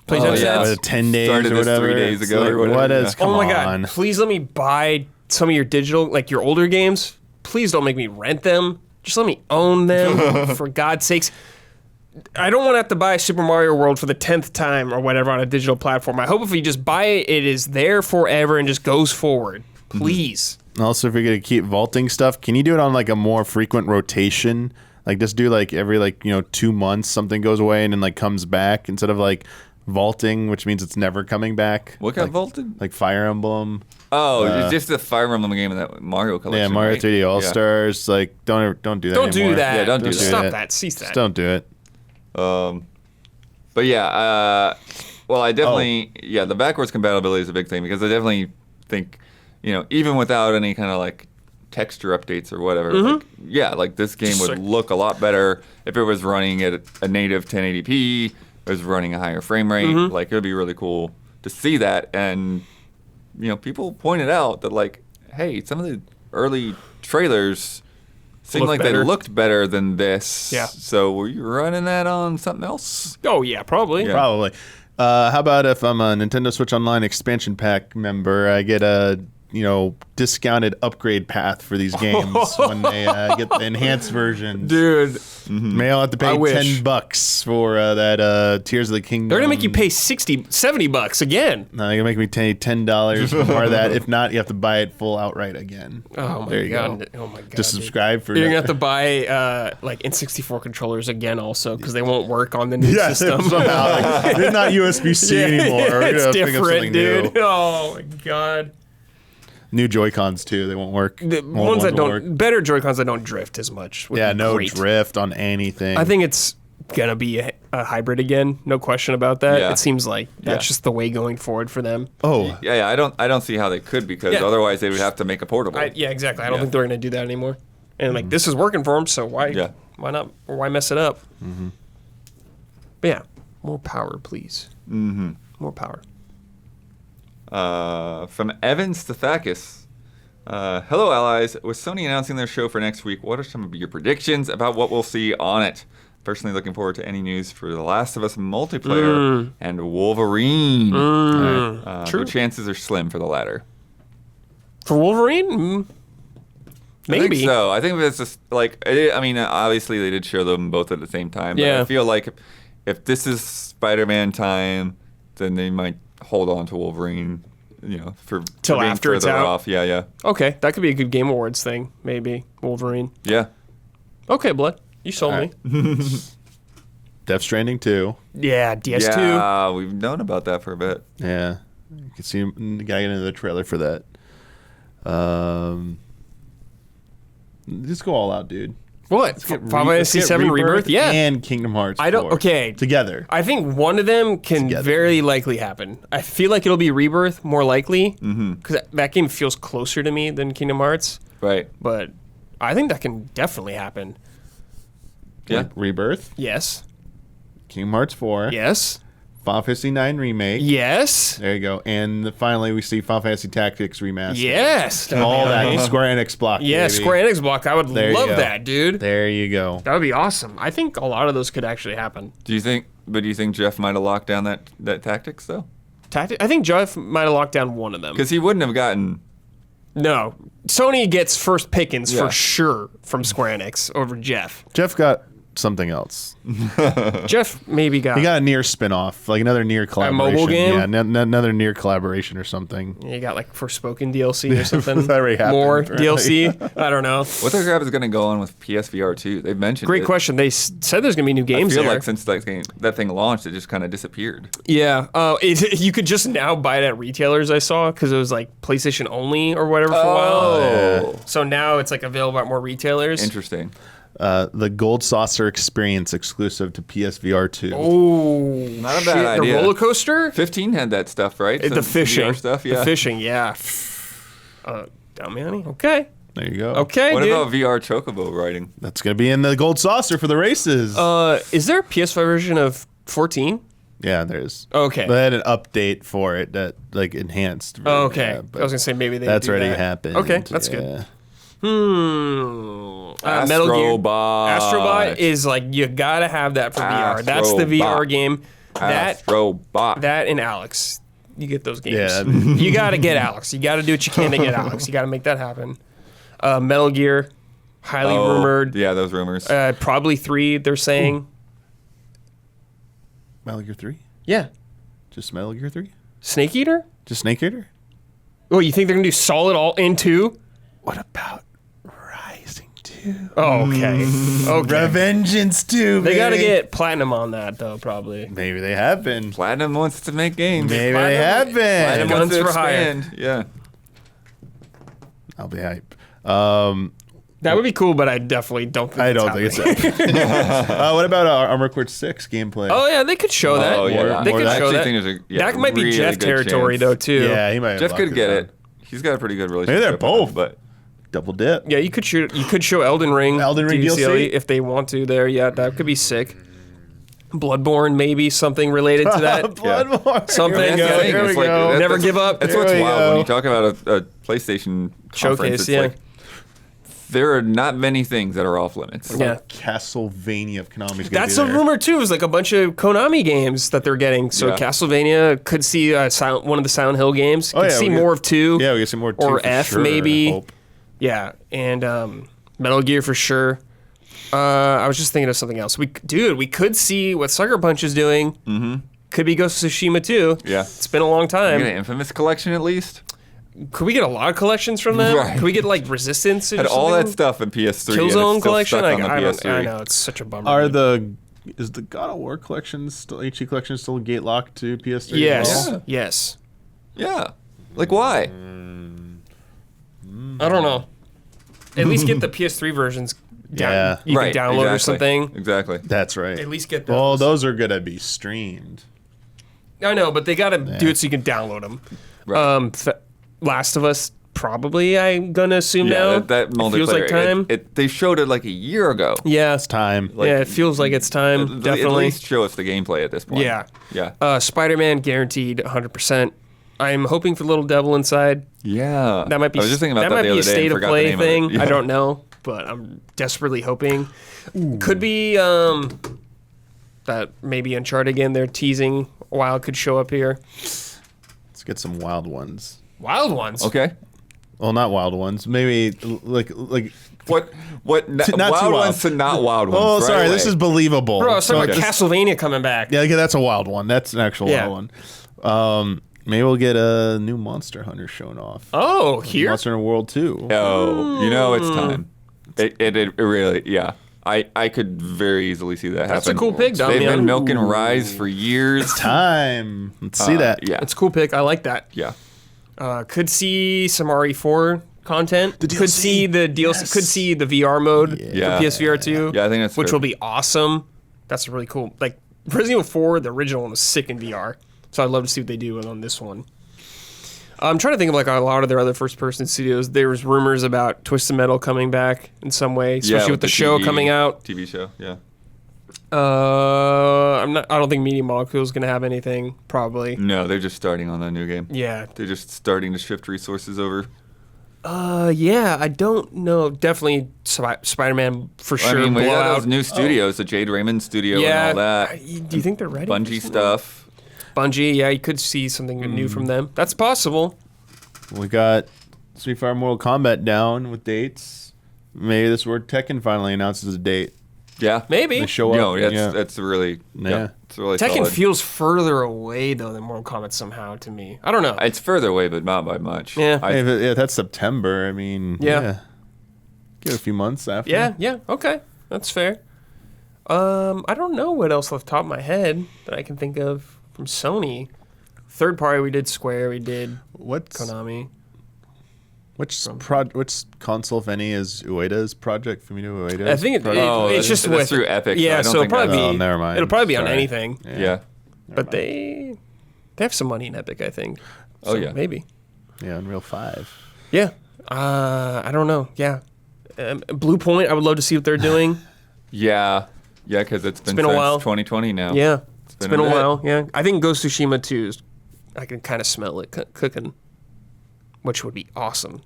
Playtime stats? 10 days Started or this whatever. 3 days It's ago like, or whatever, What yeah. is? Come Oh my on. God! Please let me buy some of your digital, like your older games. Please don't make me rent them. Just let me own them. For God's sakes. I don't want to have to buy Super Mario World for the 10th time or whatever on a digital platform. I hope if you just buy it, it is there forever and just goes forward. Please. Also, if you're gonna keep vaulting stuff, can you do it on like a more frequent rotation? Like just do like every 2 months something goes away and then like comes back instead of like vaulting, which means it's never coming back. What got vaulted? Like Fire Emblem. Oh, it's just the Fire Emblem game in that Mario collection. Yeah, Mario right? 3D All Stars. Like don't do that. Don't do anymore. that. Yeah, don't do Stop that. that. Cease that. Just don't do it. But yeah, well, I definitely, the backwards compatibility is a big thing because I definitely think, even without any kind of like texture updates or whatever, like this game would Sick. look a lot better if it was running at a native 1080p, it was running a higher frame rate. Like it would be really cool to see that. And, people pointed out that like, hey, some of the early trailers seemed Look like better. they looked better than this. Yeah. So were you running that on something else? Oh, yeah, probably. Yeah. Probably. How about if I'm a Nintendo Switch Online expansion pack member, I get a discounted upgrade path for these games when they get the enhanced versions. Dude, May I have to I pay wish. $10 for that Tears of the Kingdom. they're going to make you pay $70 again. No, they're gonna make me pay $10 for more of that. If not, you have to buy it full outright again. Oh, my There you God. go. Oh, my God. Just dude. subscribe for. You're going to have to buy like N64 controllers again also because they won't work on the new Yeah, system. somehow like, they're not USB-C anymore. We're it's gonna think of different, something dude. new. Oh, my God. New Joy-Cons too. They won't work. The Old ones that will don't, work. better Joy-Cons that don't drift as much. Would Yeah, be no great. drift on anything. I think it's going to be a hybrid again. No question about that. Yeah. It seems like that's Yeah. just the way going forward for them. Oh, Yeah, I don't see how they could because Yeah. otherwise they would have to make a portable. Yeah, exactly. I don't Yeah. think they're going to do that anymore. And like this is working for them, so why not? Or why mess it up? But yeah, more power, please. More power. From Evan Stathakis. Hello, allies. With Sony announcing their show for next week, what are some of your predictions about what we'll see on it? Personally looking forward to any news for The Last of Us multiplayer and Wolverine. True. The chances are slim for the latter. For Wolverine, I maybe. think so. I think it's just like, obviously they did show them both at the same time. But Yeah. I feel like if this is Spider-Man time, then they might hold on to Wolverine, for Till being after it's further out. off. Yeah. Okay, that could be a good Game Awards thing. Maybe Wolverine. Yeah. Okay, Blood, you sold All me. right. Death Stranding 2. Yeah, DS2. Yeah, we've known about that for a bit. Yeah, you can see the guy get into the trailer for that. Just go all out, dude. What? Final Fantasy Let's get 7 Rebirth? Yeah. and Kingdom Hearts. I don't. 4 Okay. together. I think one of them can Together. very likely happen. I feel like it'll be Rebirth more likely because that game feels closer to me than Kingdom Hearts. Right. But I think that can definitely happen. Yeah. Like Rebirth, Yes. Kingdom Hearts 4, Yes. Final Fantasy 9 remake. Yes. There you go. And finally, we see Final Fantasy Tactics remastered. Yes. All that Square Enix block. Yeah, baby. Square Enix block. I would There you love go. that, dude. There you go. That would be awesome. I think a lot of those could actually happen. Do you think Jeff might have locked down that tactics though? I think Jeff might have locked down one of them. Because he wouldn't have gotten. No. Sony gets first pickings Yeah. for sure from Square Enix over Jeff. Jeff got something else. Jeff maybe got. He got a Nier spin-off, like another Nier collaboration. mobile game? Yeah, another Nier collaboration or something. You got like Forspoken DLC or something. That already happened, More apparently. DLC. I don't know. What the crap is going to go on with PSVR 2? They've mentioned Great it. question. They said there's gonna be new games I feel there. like since that thing launched, it just kind of disappeared. Yeah. You could just now buy it at retailers. I saw because it was like PlayStation only or whatever for a while. So now it's like available at more retailers. Interesting. The Gold Saucer Experience exclusive to PSVR 2. Oh, Not a bad idea. The roller coaster. 15 had that stuff, right? The Some fishing VR stuff, yeah. The fishing, yeah. Damiani. Okay. There you go. Okay. What dude. about VR chocobo riding? That's going to be in the Gold Saucer for the races. Is there a PS5 version of 14? Yeah, there is. Okay. They had an update for it that like enhanced. Oh, okay. Yeah, I was gonna say maybe they. that's do already that. happened. Okay, that's good. Metal Gear. Astrobot. Astrobot is like you gotta have that for VR. That's the VR Astrobot. game. Astrobot. That and Alex, you get those games. Yeah. You gotta get Alex. You gotta do what you can to get Alex. You gotta make that happen. Metal Gear, highly rumored. Yeah, those rumors. Probably 3. They're saying. Metal Gear 3? Yeah. Just Metal Gear 3? Snake Eater. Just Snake Eater? Oh, you think they're gonna do Solid all in 2? What about Rising 2? Oh, okay. Okay. Revengeance 2, They got to get Platinum on that, though, probably. Maybe they have been. Platinum wants to make games. Maybe they have been. Platinum Guns wants to for hire. expand. Yeah. I'll be hype. That would be cool, but I definitely don't think I don't think it's that. What about Armored Core 6 gameplay? Oh, yeah, they could show that. Oh, yeah. They More could that. show I that. actually think there's That might be really Jeff good territory, chance. though, too. Yeah, he might. Jeff lock could it get down. it. He's got a pretty good relationship. they're with both. him, but Double dip. Yeah, you could show Elden Ring. Elden Ring DLC? if they want to there. Yeah, that could be sick. Bloodborne, maybe something related to that. Bloodborne. Something, Here we uh, go. here Here we we go. go. Never give up. That's Here what's we wild go. when you talk about a PlayStation Showcase, conference, it's yeah. like, there are not many things that are off limits. Yeah. Castlevania of Konami's. That's a rumor too. It's like a bunch of Konami games that they're getting. So Yeah. Castlevania could see one of the Silent Hill games. Could see we more get- of 2. Yeah, we get some more. Or 2 for F, sure, maybe. I hope. Yeah, and Metal Gear for sure. I was just thinking of something else. We could see what Sucker Punch is doing. Mm-hmm. Could be Ghost of Tsushima too. Yeah. It's been a long You time. get an Infamous collection at least. Could we get a lot of collections from them? Right. Could we get like Resistance or Had something? all that stuff in PS3. and Killzone it's still collection? stuck Like, on the PS3. I know, it's such a bummer. Is the God of War collection still HD collection still gate locked to PS3? as Yes. well? Yeah. Yes. Yeah. Like why? I don't know. At least get the PS3 versions down. Yeah. You Right, can download or exactly. something. Exactly. That's right. At least get those. Well, those are gonna be streamed. I know, but they gotta do it so you can download them. Right. Last of Us, probably. I'm gonna assume now. Yeah, that It feels like multiplayer. time. They showed it like a year ago. Yeah, Time. yeah. It feels like it's time. At Definitely. least show us the gameplay at this point. Yeah. Yeah. Spider-Man guaranteed 100%. I'm hoping for Little Devil Inside. Yeah. That might be. I was just thinking about that, might the be other a day and state of forgot the play name of it. thing. Yeah. I don't know, but I'm desperately hoping. Could be that maybe Uncharted again. They're teasing a while could show up here. Let's get some wild ones. Wild Ones. Okay. Well, not wild ones. Maybe like. What? not too wild wild. ones to not wild ones. Oh, right sorry. away. This is believable. Bro, I was talking about this- Castlevania coming back. Yeah, okay, that's a wild one. That's an actual Yeah. wild one. Maybe we'll get a new Monster Hunter shown off. Oh, here? Monster Hunter World 2. Oh, you know it's time. It really, yeah. I could very easily see that happen. That's a cool pick, They've Damian. been milking Rise for years. Time. Let's see that. Yeah. It's a cool pick. I like that. Yeah. Could see some RE4 content. The Could DLC. see the DLC. Yes. Could see the VR mode Yeah. for PSVR 2. Yeah, I think that's which good. will be awesome. That's really cool. Like Resident Evil 4, the original one was sick in VR. So I'd love to see what they do on this one. I'm trying to think of like a lot of their other first-person studios. There was rumors about Twisted Metal coming back in some way, especially with the show TV coming out. TV show, yeah. I don't think Media Molecule is going to have anything. Probably. No, they're just starting on that new game. Yeah. They're just starting to shift resources over. Yeah. I don't know. Definitely Spider-Man for sure. I mean, we got Blowout. those new studios, the Jade Raymond studio Yeah. and all that. Do you think they're ready? Bungie stuff. Bungie. Yeah, you could see something new from them. That's possible. We got Street Fighter Mortal Kombat down with dates. Maybe this word Tekken finally announces a date. Yeah. Maybe. They show No, up. that's really Yeah. it's really Tekken solid. feels further away though than Mortal Kombat somehow to me. I don't know. It's further away, but not by much. Yeah. Hey, that's September. I mean, Yeah. Give it a few months after. Yeah, okay. That's fair. I don't know what else off the top of my head that I can think of from Sony. Third party, we did Square, we did What's Konami. which console, if any, is Ueda's project? Fumito Ueda's I think project? it's just that's with through Epic. Yeah, I don't so it'll think probably that's- be. Oh, never mind. It'll probably be on Sorry. anything. Yeah. But they have some money in Epic, I think. Oh, yeah. maybe. Yeah, Unreal 5. Yeah. I don't know. Yeah. Blue Point, I would love to see what they're doing. Yeah, because it's been been a since while. 2020 now. Yeah. It's been been a a bit. while. Yeah. I think Ghost of Tsushima 2 is, I can kind of smell it cooking, which would be awesome.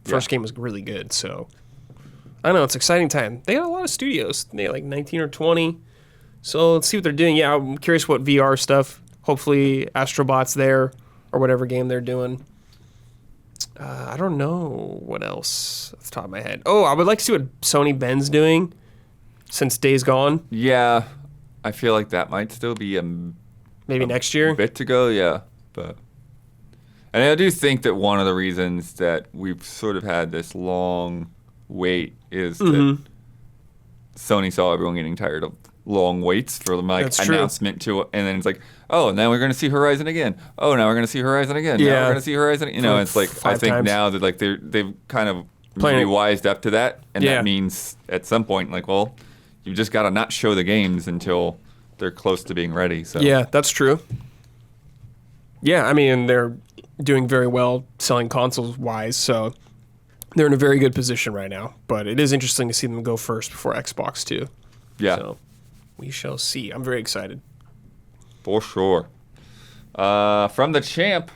First game was really good, so I don't know. It's exciting time. They got a lot of studios. They got like 19 or 20. So let's see what they're doing. Yeah, I'm curious what VR stuff. Hopefully Astrobot's there or whatever game they're doing. I don't know what else off the top of my head. Oh, I would like to see what Sony Ben's doing since Days Gone. Yeah, I feel like that might still be a Maybe next year. bit to go. Yeah, but and I do think that one of the reasons that we've sort of had this long wait is that Sony saw everyone getting tired of long waits for the That's true. announcement to, and then it's like, oh, now we're going to see Horizon again. Oh, now we're going to see Horizon again. Now Yeah. we're going to see Horizon. You know, For it's like I 5 think times. now that like they've kind of Playing maybe it- wised up to that, and Yeah. that means at some point, like, well, you just got to not show the games until they're close to being ready. So Yeah, that's true. Yeah, I mean, they're doing very well selling consoles wise, so they're in a very good position right now. But it is interesting to see them go first before Xbox too. yeah. So we shall see. I'm very excited. For sure. From the champ,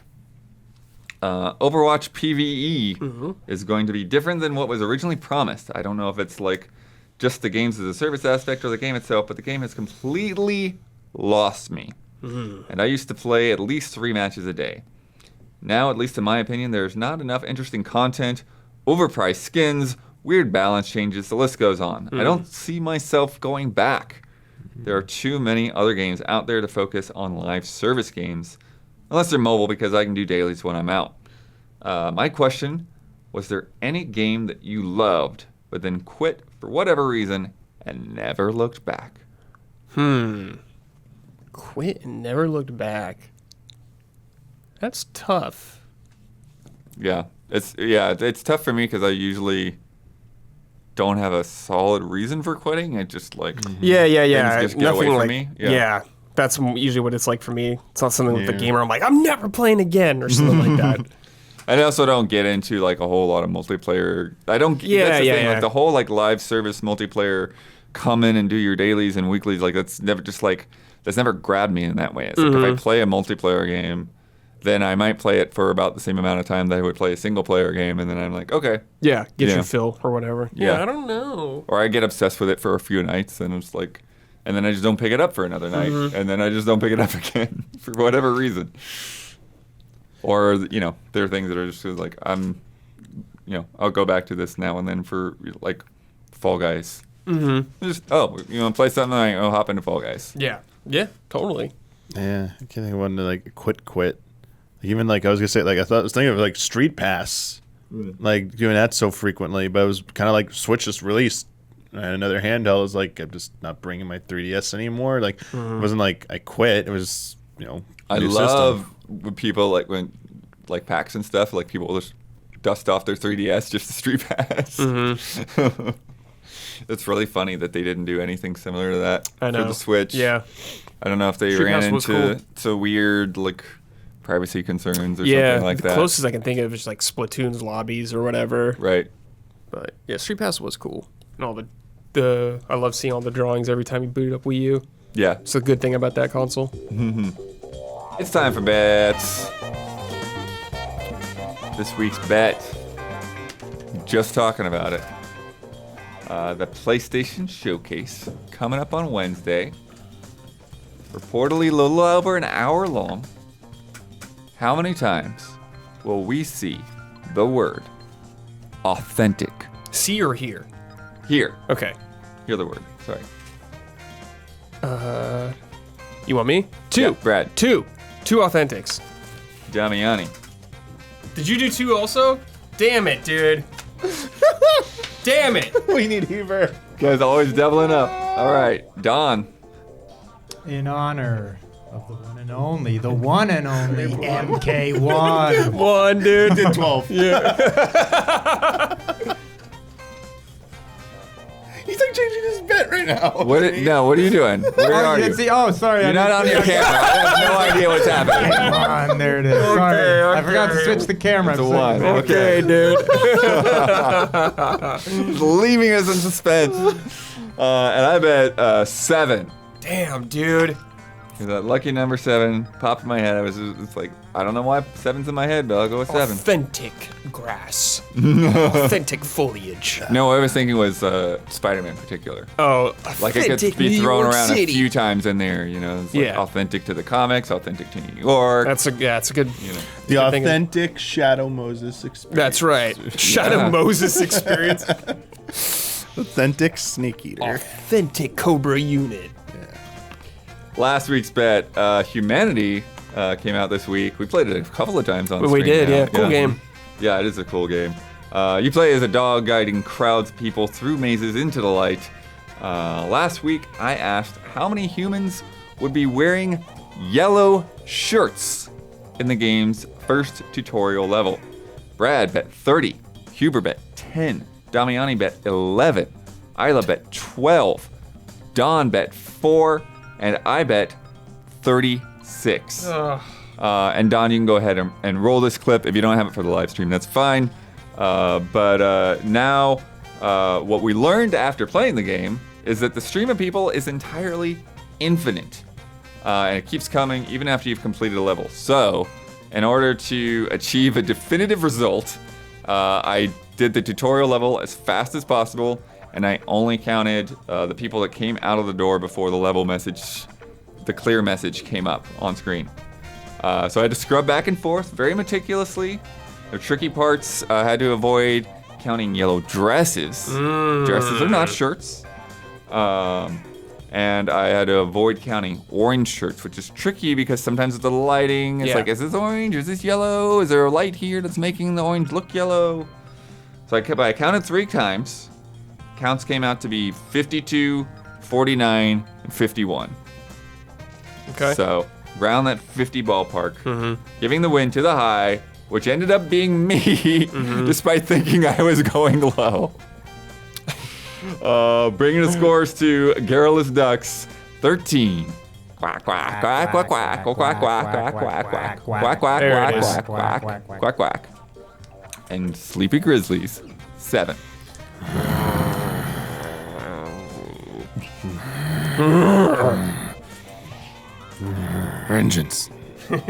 Overwatch PvE is going to be different than what was originally promised. I don't know if it's like just the games as a service aspect or the game itself, but the game has completely lost me. And I used to play at least 3 matches a day. Now, at least in my opinion, there's not enough interesting content, overpriced skins, weird balance changes, the list goes on. I don't see myself going back. There are too many other games out there to focus on live service games, unless they're mobile because I can do dailies when I'm out. My question, was there any game that you loved but then quit for whatever reason and never looked back? Quit and never looked back. That's tough. Yeah, it's tough for me because I usually don't have a solid reason for quitting. I just like Yeah. things just get away Nothing from like me. Yeah. That's usually what it's like for me. It's not something with the Yeah. gamer. I'm like, I'm never playing again or something like that. I also don't get into like a whole lot of multiplayer. I don't. Yeah, that's the yeah, thing. yeah. Like the whole like live service multiplayer, come in and do your dailies and weeklies. Like that's never just like that's never grabbed me in that way. It's like if I play a multiplayer game, then I might play it for about the same amount of time that I would play a single player game, and then I'm like, okay. Yeah, get Yeah. your fill or whatever. Yeah. I don't know. Or I get obsessed with it for a few nights, and it's like, and then I just don't pick it up for another night, and then I just don't pick it up again for whatever reason. Or there are things that are just like I'll go back to this now and then for like Fall Guys. Just you want to play something? I'll hop into Fall Guys. Yeah, totally. Yeah, I can't think of one to like quit. Like, even like I was gonna say, like I was thinking of like Street Pass, like doing that so frequently, but it was kind of like Switch just released and another handheld. Is like I'm just not bringing my 3DS anymore. Like it wasn't like I quit. It was I new love system. when people when PAX and stuff, like people will just dust off their 3DS just to Street Pass. It's really funny that they didn't do anything similar to that I know. for the Switch. Yeah. I don't know if they Street ran Pass was into to weird like privacy concerns or Yeah, something like the that. closest I can think of is like Splatoon's lobbies or whatever. Right. But yeah, Street Pass was cool. And all the I love seeing all the drawings every time you boot up Wii U. Yeah. It's a good thing about that console. It's time for bets. This week's bet. Just talking about it. The PlayStation Showcase coming up on Wednesday. Reportedly a little over an hour long. How many times will we see the word authentic? See or hear? Here. Okay. Hear the word. Sorry. You want me? 2. Yeah, Brad. 2 authentics. Damiani. Did you do 2 also? Damn it, dude. Damn it. We need Heber. Guys always doubling up. All right, Don. In honor of the one and only MK1. 1, dude. Did 12. He's like changing his bet right now. What are you doing? Where are you? Sorry. You're not on your camera. I have no idea what's happening. Come on, there it is. Sorry. I forgot to switch the camera. It's a I'm sorry. 1. Okay, dude. Leaving us in suspense. And I bet 7. Damn, dude. That lucky number 7 popped in my head. It's like, I don't know why 7's in my head, but I'll go with 7. Authentic grass. Authentic foliage. No, what I was thinking was Spider-Man in particular. Oh, Like it authentic could be New thrown York around City. a few times in there, you know. It's like Yeah. authentic to the comics, authentic to New York. That's a good. you know. The Good thing- authentic Shadow Moses experience. That's right. Shadow Moses experience. Authentic Snake Eater. Authentic Cobra unit. Last week's bet, Humanity came out this week. We played it a couple of times on We screen did, now. yeah. Cool game. Yeah, it is a cool game. You play as a dog guiding crowds of people through mazes into the light. Last week, I asked how many humans would be wearing yellow shirts in the game's first tutorial level. Brad bet 30. Huber bet 10. Damiani bet 11. Isla bet 12. Don bet 4. And I bet 36. And Don, you can go ahead and roll this clip. If you don't have it for the live stream, that's fine. But now, what we learned after playing the game is that the stream of people is entirely infinite. And it keeps coming even after you've completed a level. So, in order to achieve a definitive result, I did the tutorial level as fast as possible. And I only counted the people that came out of the door before the level message, the clear message came up on screen. So I had to scrub back and forth very meticulously. The tricky parts I had to avoid counting yellow dresses. Dresses are not shirts. And I had to avoid counting orange shirts, which is tricky because sometimes with the lighting, it's Yeah. like, is this orange? Is this yellow? Is there a light here that's making the orange look yellow? So I counted 3 times. Counts came out to be 52, 49, and 51. Okay. So, round that 50 ballpark, giving the win to the high, which ended up being me, despite thinking I was going low. Bringing the scores to Garrulous Ducks, 13. Quack, quack, quack, quack, quack, quack, quack, quack, quack, quack, quack, quack, quack, There it quack, is. quack, quack, quack, quack. And Sleepy Grizzlies, 7. Vengeance. Let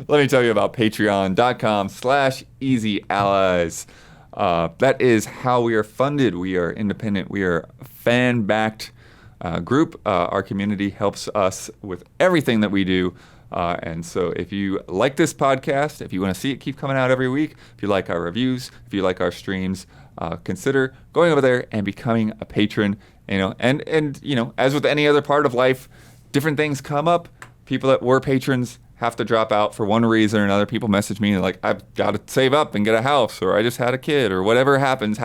me tell you about patreon.com/easyallies. That is how we are funded. We are independent. We are a fan-backed group. Our community helps us with everything that we do. And so if you like this podcast, if you want to see it keep coming out every week, if you like our reviews, if you like our streams, consider going over there and becoming a patron. You know, and you know, as with any other part of life, different things come up. People that were patrons have to drop out for one reason or another. People message me like, I've got to save up and get a house, or I just had a kid, or whatever happens.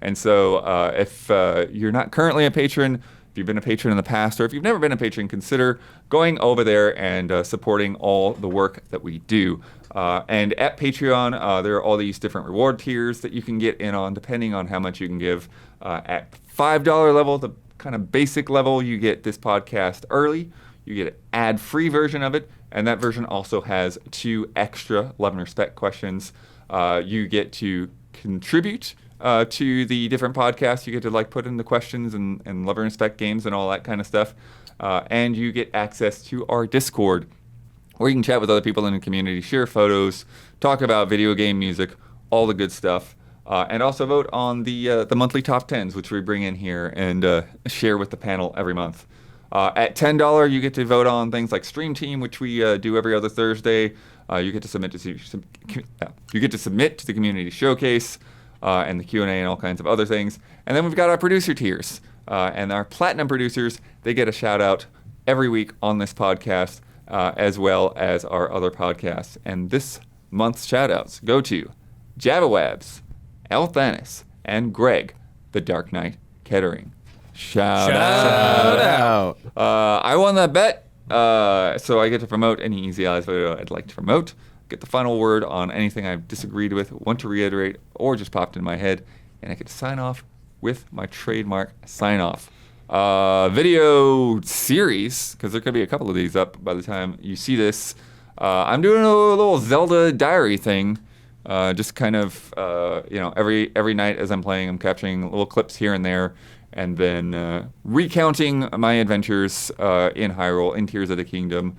And so if you're not currently a patron, if you've been a patron in the past, or if you've never been a patron, consider going over there and supporting all the work that we do. And at Patreon, there are all these different reward tiers that you can get in on, depending on how much you can give. At $5 level, the kind of basic level, you get this podcast early. You get an ad-free version of it, and that version also has 2 extra Love and Respect questions. You get to contribute to the different podcasts. You get to like put in the questions and Love and Respect games and all that kind of stuff. And you get access to our Discord, where you can chat with other people in the community, share photos, talk about video game music, all the good stuff. And also vote on the monthly top 10s, which we bring in here and share with the panel every month. At $10, you get to vote on things like Stream Team, which we do every other Thursday. You get to submit to the community showcase. and the Q&A and all kinds of other things. And then we've got our producer tiers. And our platinum producers, they get a shout out every week on this podcast, as well as our other podcasts. And this month's shout outs go to Javawabs, Elthanis, and Greg, the Dark Knight Kettering. Shout out. I won that bet, so I get to promote any Easy Allies video I'd like to promote, get the final word on anything I've disagreed with, want to reiterate, or just popped in my head, and I get to sign off with my trademark sign-off. Video series, because there could be a couple of these up by the time you see this. I'm doing a little Zelda diary thing. Just kind of, every night as I'm playing, I'm capturing little clips here and there, and then recounting my adventures in Hyrule, in Tears of the Kingdom.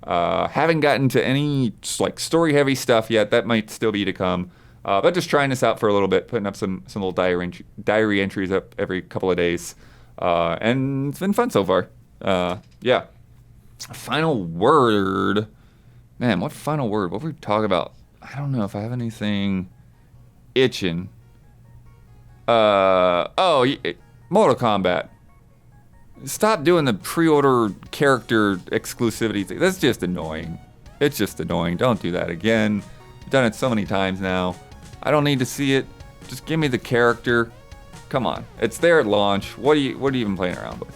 Haven't gotten to any story-heavy stuff yet. That might still be to come. But just trying this out for a little bit, putting up some little diary entries up every couple of days. And it's been fun so far. Yeah. Final word. Man, what final word? What were we talking about? I don't know if I have anything itching. Mortal Kombat. Stop doing the pre-order character exclusivity thing. That's just annoying. It's just annoying. Don't do that again. I've done it so many times now. I don't need to see it. Just give me the character. Come on. It's there at launch. What are you even playing around with?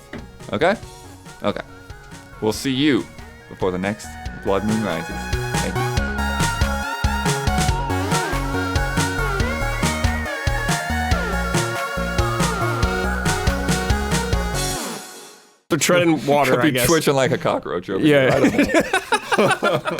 Okay? Okay. We'll see you before the next Blood Moon Rises. Thank you. They're treading water, Could be I guess. twitching like a cockroach over here. I don't know.